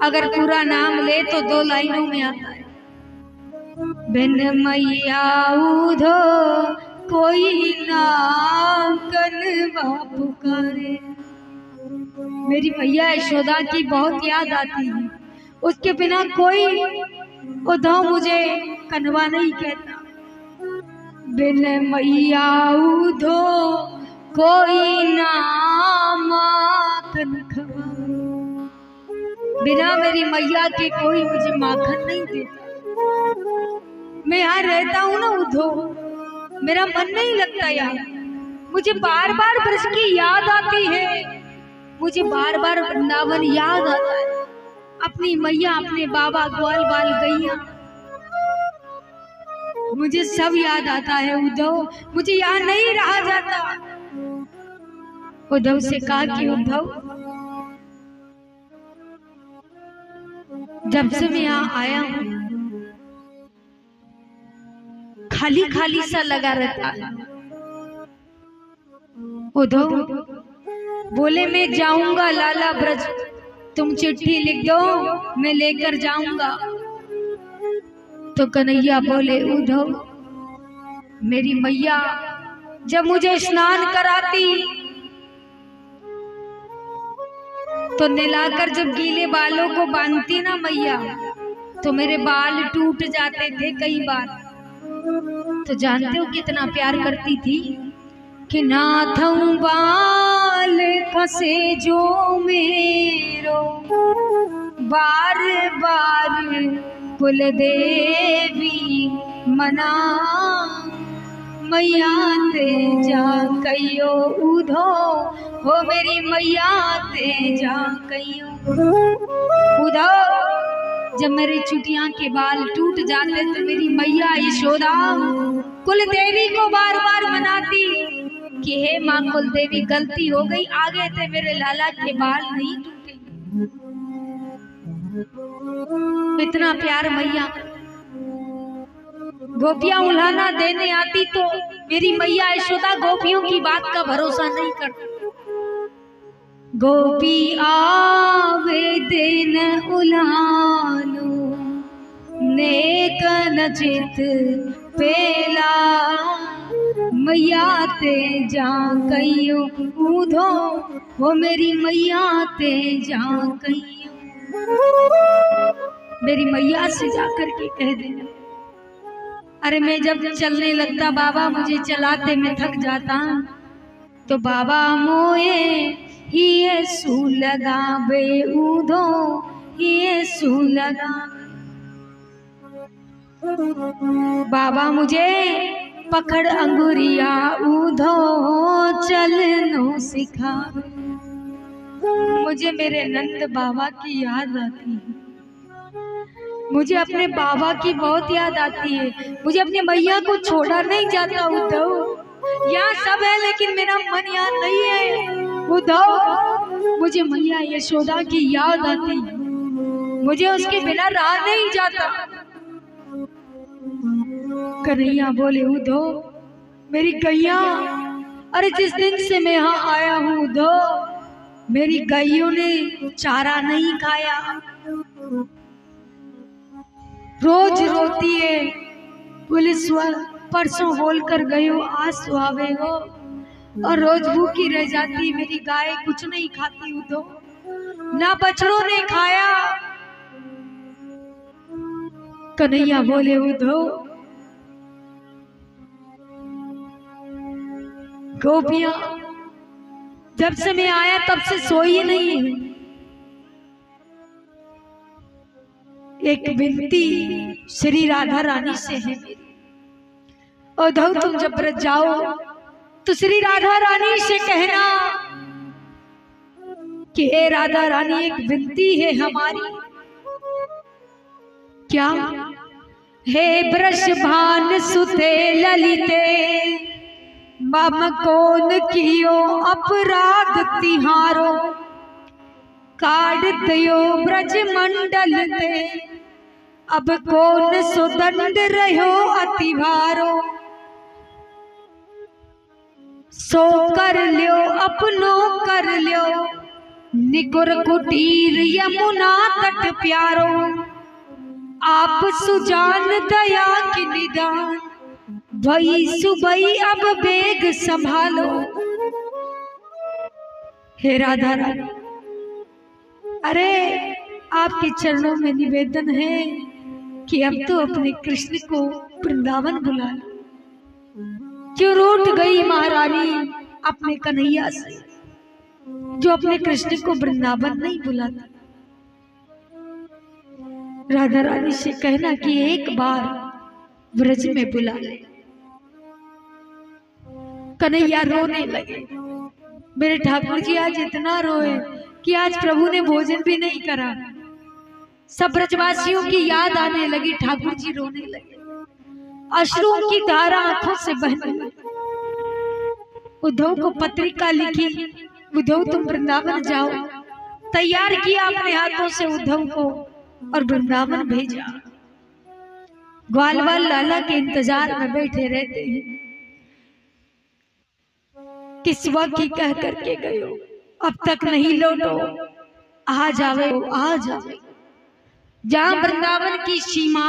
अगर पूरा नाम ले तो 2 लाइनों में आता है, बिन मैया उधो कोई ना कनवा पुकारे। मेरी मैया यशोदा की बहुत याद आती है, उसके बिना कोई उद्धव मुझे कनवा नहीं कहता। बिन मैया उधो कोई ना माखन खवावे। बिना मेरी मैया के कोई मुझे माखन नहीं देता। मैं यहाँ रहता हूँ ना उद्धव, मेरा मन नहीं लगता यार। मुझे बार बार ब्रज की याद आती है, मुझे बार बार वृंदावन याद आता है, अपनी मैया, अपने बाबा, ग्वाल बाल गैया, मुझे सब याद आता है उद्धव। मुझे यहाँ नहीं रहा जाता। उद्धव से कहा कि उद्धव जब से मैं यहाँ आया हूँ खाली खाली सा लगा रहता है। उद्धव बोले मैं जाऊंगा लाला ब्रज, तुम चिट्ठी लिख दो मैं लेकर जाऊंगा। तो कन्हैया बोले, उद्धव मेरी मैया जब मुझे स्नान कराती तो नहलाकर जब गीले बालों को बांधती ना मैया, तो मेरे बाल टूट जाते थे कई बार। तो जानते हो कितना प्यार करती थी कि नाथों बाल फंसे जो मेरो, बार बार कुल देवी मना, मैया ते जा कहियो उधो, हो मेरी मैया ते जा कहियो उधो। जब मेरी चुटिया के बाल टूट जाते तो मेरी मैया यशोदा कुल देवी को बार बार मनाती कि हे माँ कुल देवी गलती हो गई, आगे थे मेरे लाला के बाल नहीं टूटे। इतना प्यार मैया। गोपियां उल्हाना देने आती तो मेरी मैया यशोदा गोपियों की बात का भरोसा नहीं करती। गोपी आवे दिन उल्हानो नेक नचित पेला, मैया ते जा कहियो उधो, वो मेरी मैया ते जा कहियो। मेरी मैया से जाकर के कह देना। अरे मैं जब चलने लगता बाबा मुझे चलाते मैं थक जाता, तो बाबा मोए ये सू लगावे उधो, ये सू लगा। बाबा मुझे पकड़ अंगुरिया उधो चलनो सिखा। मुझे मेरे नंद बाबा की याद आती है, मुझे अपने बाबा की बहुत याद आती है। मुझे अपनी मैया को छोड़ा नहीं जाता उद्धव। यहाँ सब है लेकिन मेरा मन यहाँ नहीं है उद्धव। मुझे मैया यशोदा की याद आती है, मुझे उसके बिना रहा नहीं जाता। कन्हैया बोले, उद्धव मेरी गैया, अरे जिस दिन से मैं यहाँ आया हूँ उद्धव, मेरी गायों ने चारा नहीं खाया, रोज रोती है। पुलिस वाला परसों बोल कर गए हो आज सुहावे हो, और रोज भूखी रह जाती मेरी गाय, कुछ नहीं खाती उद्धव, ना बछड़ों ने खाया। कन्हैया बोले उद्धव, गोपियां जब से मैं आया तब से सोई नहीं है। एक विनती श्री राधा रानी से है मेरी, उद्धव तुम जब ब्रज जाओ तो श्री राधा रानी से कहना कि हे राधा रानी, एक विनती है हमारी। क्या? हे वृषभान सुते ललिते, मम कौन कियो अपराध तिहारो, काट दयो ब्रज मंडल ते, अब कौन सुदंड रहो अतिभारो, सो कर लियो अपनो कर लियो, निकुर कुटीर यमुना तट प्यारो, आप सुजान दया की निदान, भई सुबई अब बेग संभालो। हे राधा रानी, अरे आपके चरणों में निवेदन है कि अब तो अपने कृष्ण को वृंदावन बुला लो। क्यों रूठ गई महारानी अपने कन्हैया से, जो अपने कृष्ण को वृंदावन नहीं बुलाता। राधा रानी से कहना कि एक बार ब्रज में बुला ले। कन्हैया रोने लगे, मेरे ठाकुर जी आज इतना रोए कि आज प्रभु ने भोजन भी नहीं करा। सब ब्रजवासियों की याद आने लगी, ठाकुर जी रोने लगे, अश्रुओं की धारा आंखों से बहने लगी। उद्धव को पत्रिका लिखी, उद्धव तुम वृंदावन जाओ। तैयार किया अपने हाथों से उद्धव को और वृंदावन भेजा। ग्वालवाल लाला के इंतजार में बैठे रहते हैं, किस वक्त कह करके गए हो, अब तक नहीं लौटो, आ जावे आ जावे। जहां वृंदावन की सीमा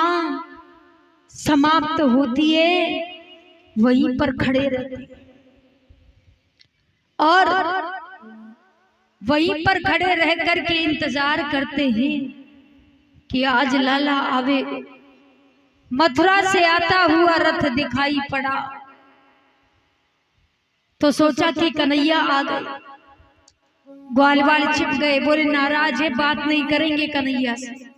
समाप्त होती है वहीं पर खड़े रहते और वहीं पर खड़े रह करके इंतजार करते हैं कि आज लाला आवे। मथुरा से आता हुआ रथ दिखाई पड़ा तो सोचा कि कन्हैया आ गए। ग्वालवाल छिप गए, बोले नाराज है, बात नहीं करेंगे कन्हैया से।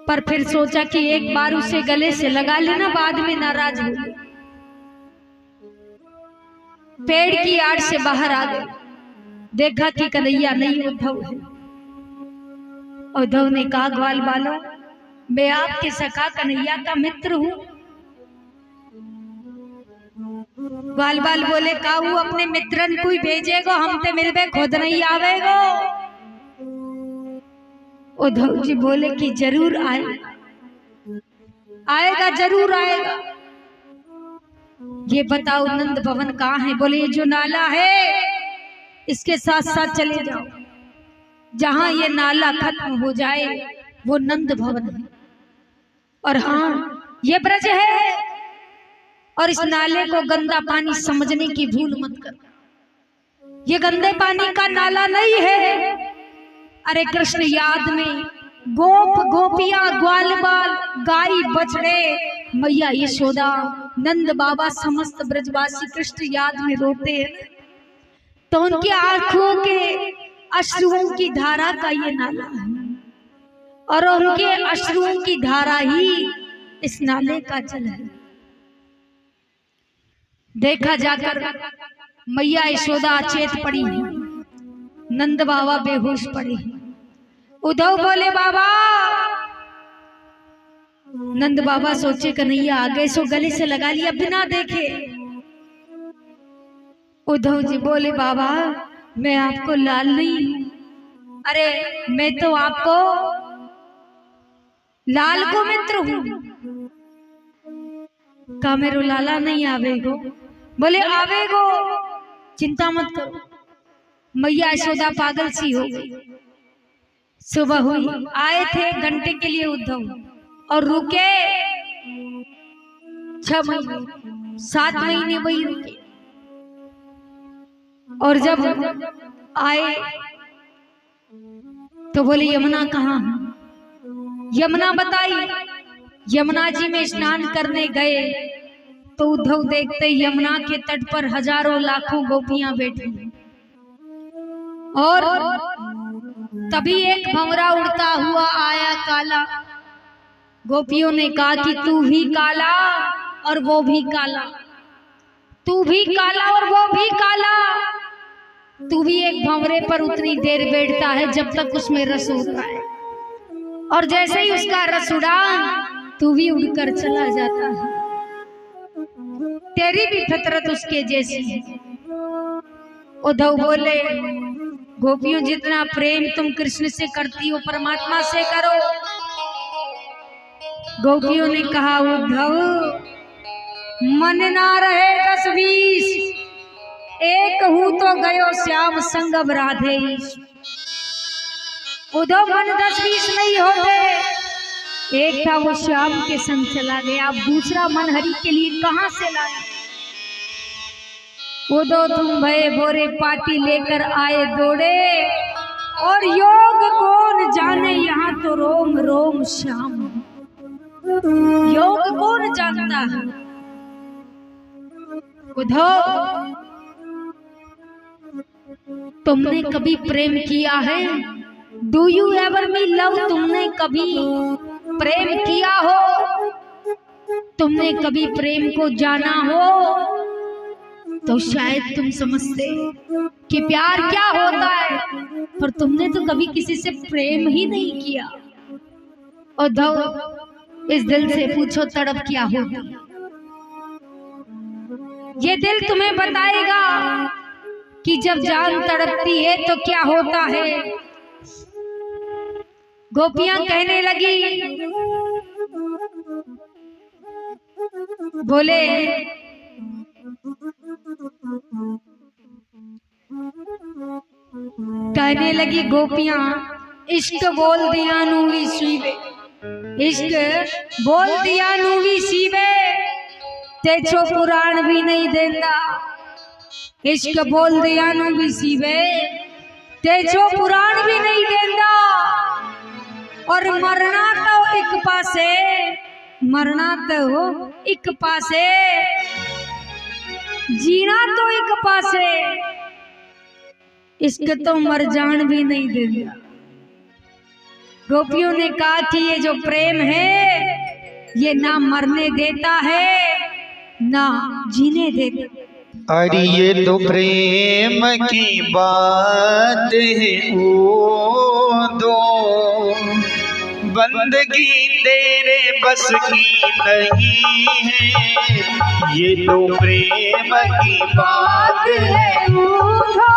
पर फिर सोचा कि एक बार उसे गले से लगा लेना, बाद में नाराज हो गए। पेड़ की आड़ से बाहर आ गए, देखा कि कन्हैया नहीं उद्धव है। उद्धव ने कहा, ग्वालवालों, मैं आपके सखा कन्हैया का मित्र हूं। ग्वालवाल बोले, काऊ अपने मित्रन को ही भेजेगो, हम ते मिलबे खुद नहीं आवेगो। उद्धव जी बोले कि जरूर आएगा, आएगा जरूर आएगा। ये बताओ नंद भवन कहाँ है? बोले ये जो नाला है इसके साथ साथ चले जाओ, जहां ये नाला खत्म हो जाए वो नंद भवन है। और हाँ, ये ब्रज है और इस नाले को गंदा पानी समझने की भूल मत कर। ये गंदे पानी का नाला नहीं है। अरे कृष्ण याद में गोप गोपियां, ग्वालवाल, गाय बछड़े, मैया यशोदा, नंद बाबा, समस्त ब्रजवासी कृष्ण याद में रोते हैं, तो उनकी आंखों के अश्रुओं की धारा का ये नाला है और उनके अश्रुओं की धारा ही इस नाले का जल है। देखा जाकर मैया यशोदा अचेत पड़ी है, नंद बाबा बेहोश पड़े हैं। उद्धव बोले, बाबा। नंद बाबा सोचे कन्हैया आ गए, सो गले से लगा लिया बिना देखे। उद्धव जी बोले, बाबा मैं आपको लाल नहीं हूं। अरे मैं तो आपको लाल को मित्र हूं। का मेरो लाला नहीं आवेगो? बोले आवेगो, चिंता मत करो। मैया यशोदा पागल सी हो गई। सुबह हुई, आए थे घंटे के लिए उद्धव और रुके 6 महीने 7 महीने वही रुके। और जब आए तो बोले यमुना कहाँ है? यमुना बताई। यमुना जी में स्नान करने गए तो उद्धव देखते यमुना के तट पर हजारों लाखों गोपियां बैठी और तभी एक भंवरा उड़ता हुआ आया काला। गोपियों ने कहा कि तू भी काला और वो भी काला, तू भी काला और वो भी काला। तू भी एक भंवरे पर उतनी देर बैठता है जब तक उसमें रस होता है, और जैसे ही उसका रस उड़ा तू भी उड़कर चला जाता है। तेरी भी फितरत उसके जैसी है। उद्धव बोले गोपियों जितना प्रेम तुम कृष्ण से करती हो परमात्मा से करो। गोपियों ने कहा उद्धव मन ना रहे 10-20, एक हूँ तो गयो श्याम संगम राधे। उद्धव मन 10-20 नहीं होते, एक था वो श्याम के संग चला गया, अब दूसरा मन हरि के लिए कहां से लाया। उद्धव तुम भये भोरे पाटी लेकर आए दौड़े, और योग कौन जाने यहाँ तो रोम रोम श्याम। योग कौन जानता है? उद्धव तुमने कभी प्रेम किया है? Do you ever me love? तुमने कभी प्रेम किया हो? तुमने कभी प्रेम को जाना हो तो शायद तुम समझते कि प्यार क्या होता है, पर तुमने तो कभी किसी से प्रेम ही नहीं किया। उद्धव इस दिल से पूछो तड़प क्या होती। ये दिल तुम्हें बताएगा कि जब जान तड़पती है तो क्या होता है। गोपियां कहने लगी, बोले कहने लगी गोपियां इश्क बोल दिया नूवी सीवे, इश्क बोल दिया नूवी सीवे, तेजो पुराण भी नहीं देंदा। इश्क बोल दिया नूवी सीवे, तेजो पुराण भी नहीं देंदा। और मरना तो एक पासे, मरना तो एक पासे, जीना तो एक पासे, इश्क तो मर जान भी नहीं देगा। गोपियों ने कहा कि ये जो प्रेम है ये ना मरने देता है ना जीने देता। अरे ये तो प्रेम की बात है ओ दो, बंदगी तेरे बस की नहीं है। ये तो प्रेम की बात है ओ दो,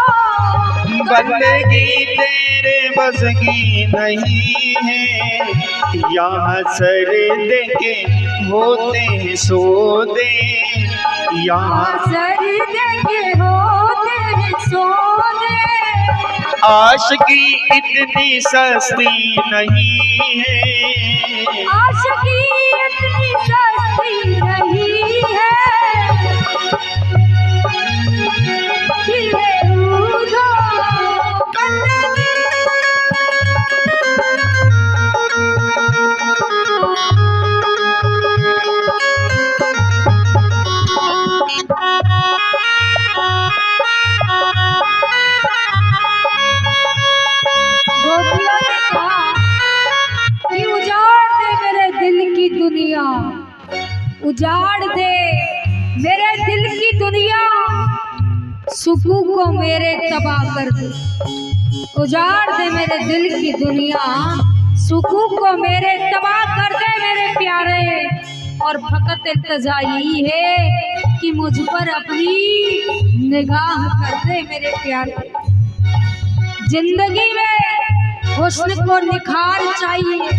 बंदगी तेरे बस की नहीं है। यहाँ सर दे के होते हैं सौदे, यहाँ सर दे के होते हैं सौदे। आशिकी इतनी सस्ती नहीं है, आशिकी इतनी सस्ती नहीं है। दुनिया उजाड़ दे मेरे दिल की दुनिया, सुकून को मेरे तबाह कर दे। उजाड़ दे मेरे दिल की दुनिया, सुकून को मेरे तबाह कर दे मेरे प्यारे। और फकत इल्तजा यही है कि मुझ पर अपनी निगाह कर दे मेरे प्यारे। जिंदगी में हुस्न को निखार चाहिए,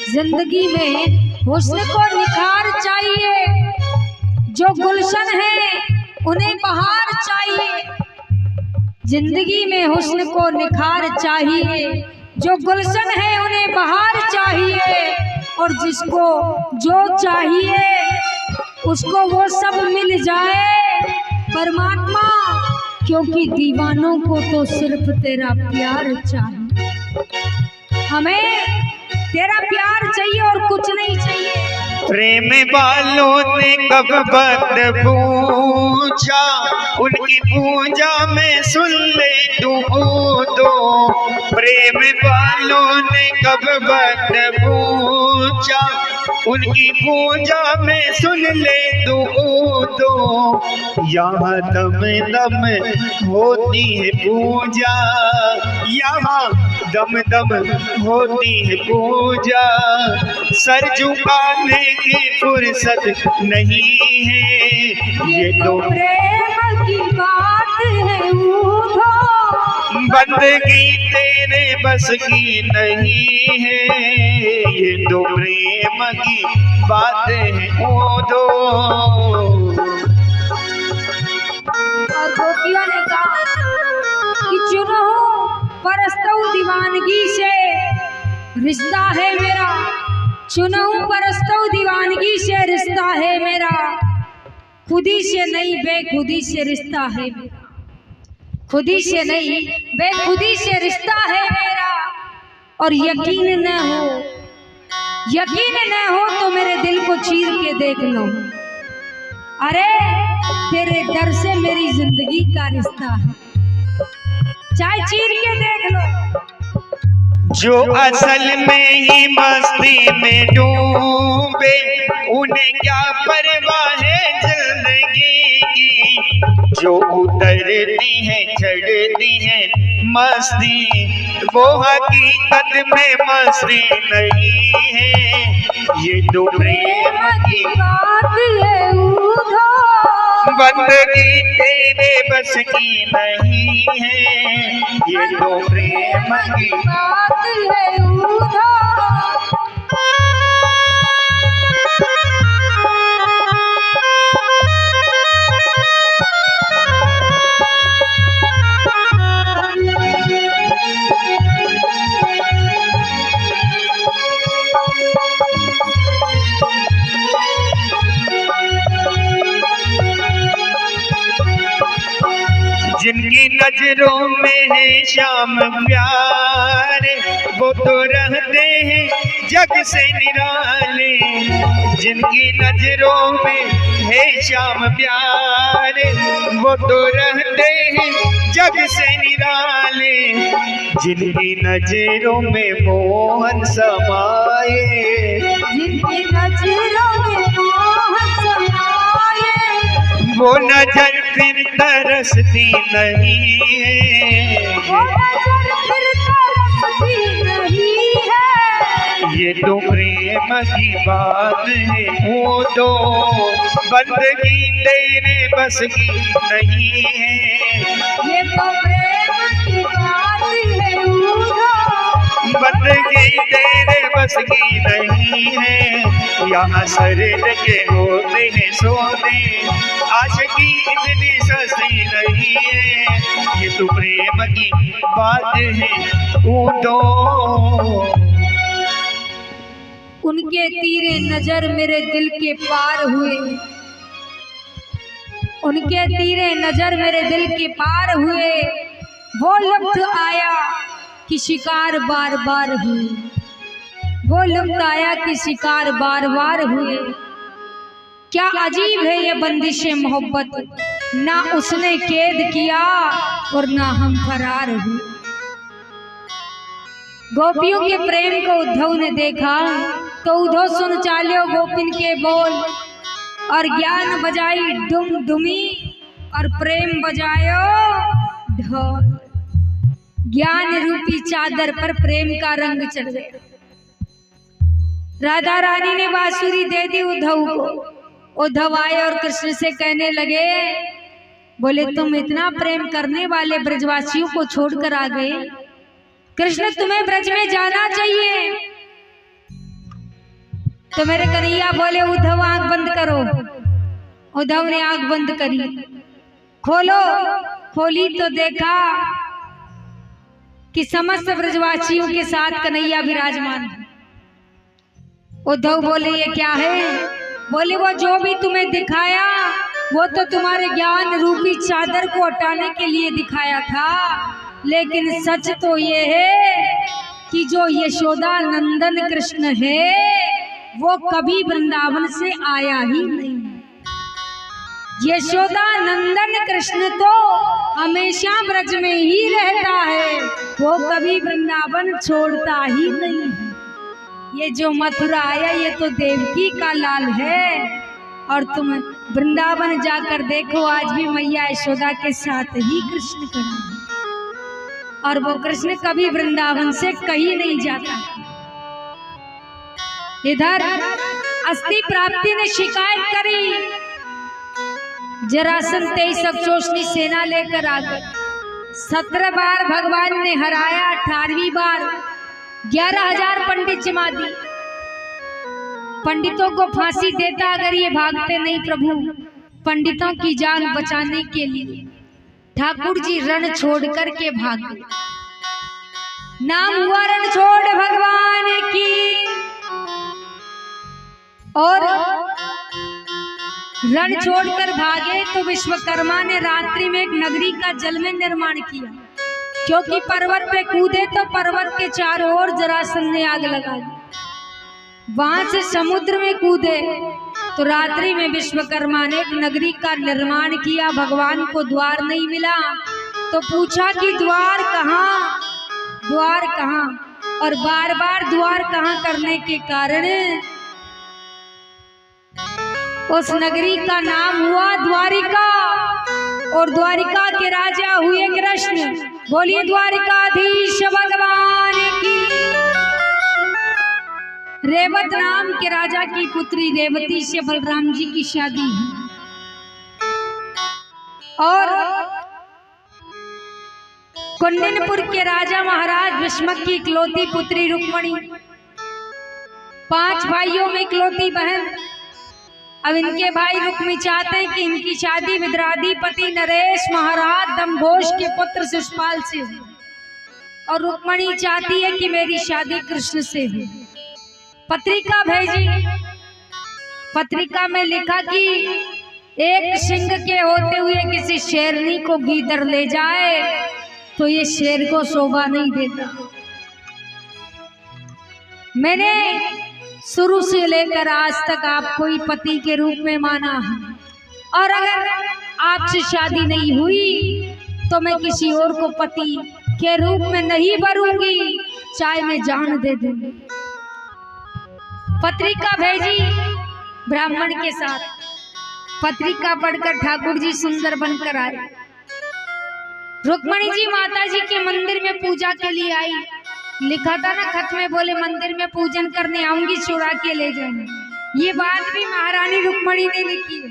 जिंदगी में हुस्न को निखार चाहिए। जो गुलशन है उन्हें बहार चाहिए। जिंदगी में हुस्न को निखार चाहिए, जो गुलशन है उन्हें बहार चाहिए। और जिसको जो चाहिए उसको वो सब मिल जाए परमात्मा, क्योंकि दीवानों को तो सिर्फ तेरा प्यार चाहिए। हमें तेरा प्यार चाहिए और कुछ नहीं चाहिए। प्रेम वालों ने कब वक्त पूछा, उनकी पूजा में सुन ले तू दो। प्रेम वालों ने कब वक्त पूछा, उनकी पूजा में सुन ले तू दो। यहाँ दम दम होती है पूजा, यहाँ दम दम होती है पूजा। सर झुकाने की फुर्सत नहीं है, ये तो प्रेम की बात है ऊधो। बंदगी तेरे बस की नहीं है, ये तो प्रेम की बात है ऊधो। और गोपियों ने कहा कि चुनो परस्तऊ दीवानगी से रिश्ता है मेरा, चुनो परस्तऊ दीवानगी से रिश्ता है मेरा। खुदी से नहीं बेखुदी से रिश्ता है मेरा, खुदी से नहीं बेखुदी से रिश्ता है मेरा। और यकीन न हो तो मेरे दिल को चीर के देख लो। अरे तेरे दर से मेरी जिंदगी का रिश्ता है, चाहे चीर के देख लो। जो असल में ही मस्ती में डूबे, उन्हें क्या परवाह है जिंदगी की। जो उतरती है चढ़ती है मस्ती, वो हकीकत में मस्ती नहीं है, ये तो प्रेम की बात है ऊधो। बंदगी तेरे बस की नहीं है, ये तो प्रेम की बात है ऊधो। जिनकी नजरों में है श्याम प्यारे, वो तो रहते हैं जग से निराले। जिनकी नजरों में है श्याम प्यारे, वो तो रहते हैं जग से निराले। जिनकी नजरों में मोहन समाए, जिनकी नजरों में मोहन समाए, वो नजर फिर तरसती नहीं है, वो नजर फिर तरसती नहीं है। ये तो प्रेम की बात है वो तो बंदगी तेरे बस की नहीं है, ये तो प्रेम की बात है ऊधो। बंदगी तेरे बस की नहीं है। यहाँ शरीर के होते हैं सोते, आशिकी इतनी सस्ती नहीं है, ये तो प्रेम की बात है वो तो। उनके तीरे नजर मेरे दिल के पार हुए, उनके तीरे नजर मेरे दिल के पार हुए। वो लुत्फ आया कि शिकार बार बार हुए, वो लुत्फ आया कि शिकार बार बार हुए। क्या अजीब है ये बंदिशे मोहब्बत, ना उसने कैद किया और ना हम फरार हुए। गोपियों के प्रेम को उद्धव ने देखा तो उद्धव सुन चाल्यो गोपिन के बोल, और ज्ञान बजाई डुम डुमी और प्रेम बजायो ढोल। ज्ञान रूपी चादर पर प्रेम का रंग चढ़ गया। राधा रानी ने बांसुरी दे दी उद्धव को। उद्धव आए और कृष्ण से कहने लगे, बोले तुम इतना प्रेम करने वाले ब्रजवासियों को छोड़कर आ गए, कृष्ण तुम्हें ब्रज में जाना चाहिए। तो मेरे कन्हैया बोले, उद्धव आंख बंद करो। उद्धव ने आंख बंद करी, खोलो, खोली तो देखा कि समस्त ब्रजवासियों के साथ कन्हैया विराजमान है। उद्धव बोले, ये क्या है? बोले वो जो भी तुम्हें दिखाया वो तो तुम्हारे ज्ञान रूपी चादर को हटाने के लिए दिखाया था, लेकिन सच तो ये है कि जो यशोदा नंदन कृष्ण है वो कभी वृंदावन से आया ही नहीं। यशोदा नंदन कृष्ण तो हमेशा ब्रज में ही रहता है, वो कभी वृंदावन छोड़ता ही नहीं है। ये जो मथुरा आया ये तो देवकी का लाल है, और तुम वृंदावन जाकर देखो आज भी मैया यशोदा के साथ ही कृष्ण खड़ा है, और वो कृष्ण कभी वृंदावन से कहीं नहीं जाता। इधर अस्थि प्राप्ति ने शिकायत करी, जरासंध 23 अक्षोषणी सेना लेकर आ गए। 17 बार भगवान ने हराया, 18वीं बार 11,000 पंडित जमा दी। पंडितों को फांसी देता अगर ये भागते नहीं प्रभु। पंडितों की जान बचाने के लिए ठाकुर जी रण छोड़ करके भाग गए। नाम हुआ रणछोड़ भगवान की। और रण छोड़कर भागे तो विश्वकर्मा ने रात्रि में एक नगरी का जल में निर्माण किया, क्योंकि पर्वत पे कूदे तो पर्वत के चारों ओर जरासंध ने आग लगा दी। वहां से समुद्र में कूदे तो रात्रि में विश्वकर्मा ने एक नगरी का निर्माण किया। भगवान को द्वार नहीं मिला तो पूछा कि द्वार कहाँ, द्वार कहाँ, और बार बार द्वार कहाँ करने के कारण उस नगरी का नाम हुआ द्वारिका, और द्वारिका के राजा हुए कृष्ण। बोलिए द्वारिकाधीश भगवान की। रेवत नाम के राजा की पुत्री रेवती से बलराम जी की शादी है, और कुंडनपुर के राजा महाराज भीष्मक की इकलौती पुत्री रुक्मणी, 5 भाइयों में इकलौती बहन। अब इनके भाई रुक्मी चाहते हैं कि इनकी शादी विद्राधिपति नरेश महाराज दमघोष के पुत्र शिशुपाल से हो, और रुक्मणी चाहती है कि मेरी शादी कृष्ण से हो। पत्रिका भेजी, पत्रिका में लिखा कि एक सिंह के होते हुए किसी शेरनी को गीदड़ ले जाए तो ये शेर को शोभा नहीं देता। मैंने शुरू से लेकर आज तक आपको ही पति के रूप में माना है, और अगर आपसे शादी नहीं हुई तो मैं किसी और को पति के रूप में नहीं भरूंगी, चाहे मैं जान दे दूंगी। पत्रिका भेजी ब्राह्मण के साथ। पत्रिका पढ़कर ठाकुर जी सुंदर बनकर आए। रुक्मणी जी माता जी के मंदिर में पूजा के लिए आई। लिखा था ना खत में, बोले मंदिर में पूजन करने आऊंगी, चुरा के ले जाऊंगी। ये बात भी महारानी रुक्मणी ने लिखी है।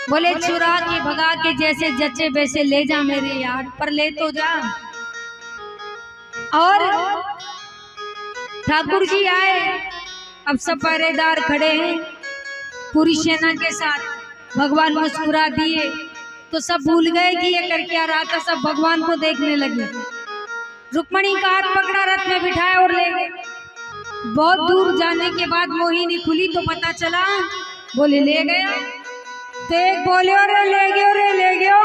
बोले चुरा के भगा के जैसे जचे वैसे ले जा मेरे यार, पर ले तो जा। और ठाकुर जी आए, अब सब पहरेदार खड़े हैं पूरी सेना के साथ। भगवान मुस्कुरा दिए तो सब भूल गए कि ये कर क्या रहा था, सब भगवान को देखने लगे। रुक्मणी का हाथ पकड़ा, रथ में बिठाया और ले गए। बहुत दूर जाने के बाद मोहिनी खुली तो पता चला, बोले ले गया। तो एक बोले अरे ले गयो, रे ले गयो।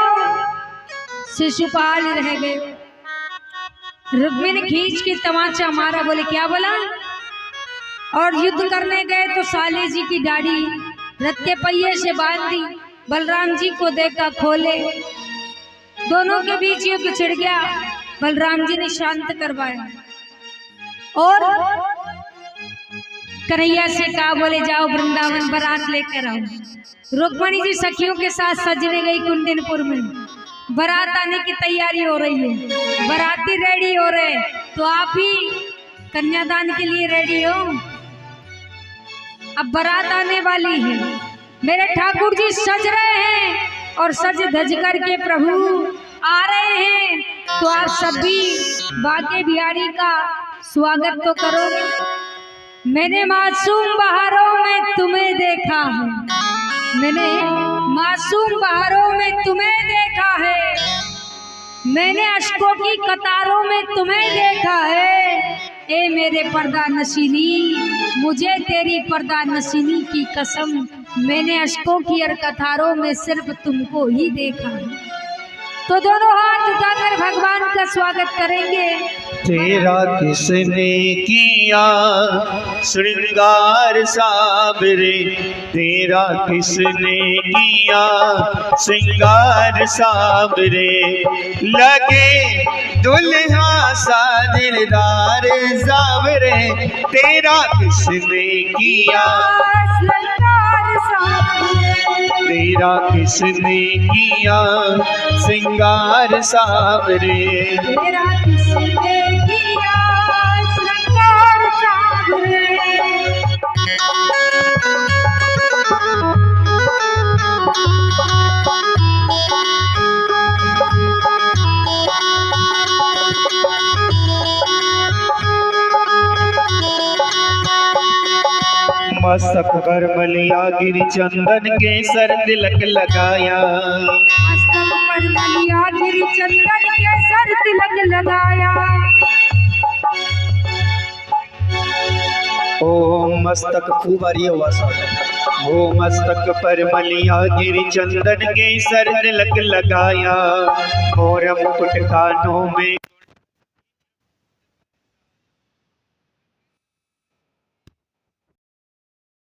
शिशुपाल रह गए। रुक्मिणी ने खींच के तमाचा मारा, बोले क्या बोला। और युद्ध करने गए तो साले जी की दाढ़ी रथ के पहिए से बांध दी। बलराम जी को देखा, खोले, दोनों के बीच युद्ध छिड़ गया। बलराम जी ने शांत करवाया और कन्हैया से कहा, बोले जाओ वृंदावन बारात लेकर आओ। रुक्मणी जी सखियों के साथ सजने गई कुंडनपुर में। बारात आने की तैयारी हो रही है, बाराती रेडी हो रहे, तो आप ही कन्यादान के लिए रेडी हो। अब बारात आने वाली है, मेरे ठाकुर जी सज रहे हैं और सज धज करके प्रभु आ रहे हैं, तो आप सभी बाके बिहारी का स्वागत तो करोगे। मैंने मासूम बहारों में तुम्हें देखा है, मैंने मासूम बहारों में तुम्हें देखा है, मैंने अशकों की कतारों में तुम्हें देखा है। ए मेरे पर्दा नशीनी, मुझे तेरी पर्दा नशीनी की कसम, मैंने अशकों की कतारों में सिर्फ तुमको ही देखा है। तो दोनों हाथ उठाकर भगवान का स्वागत करेंगे। तेरा किसने किया श्रृंगार साबरे, तेरा किसने किया श्रृंगार साबरे, लगे दुल्हा सा दिलदार साबरे, तेरा किसने किया श्रृंगार साबरे, तेरा किसने किया श्रृंगार साबरे, तेरा किसने किया श्रृंगार साबरे। मस्तक पर मलिया गिरी चंदन के सर तिलक लगाया, मस्तक पर मलिया गिरी चंदन के सर तिलक लगाया। ओ मस्तक खूब आ रही है आवाज़। ओ मस्तक पर मलिया गिरी चंदन के सर तिलक लगाया, मोर मुकुट कानों में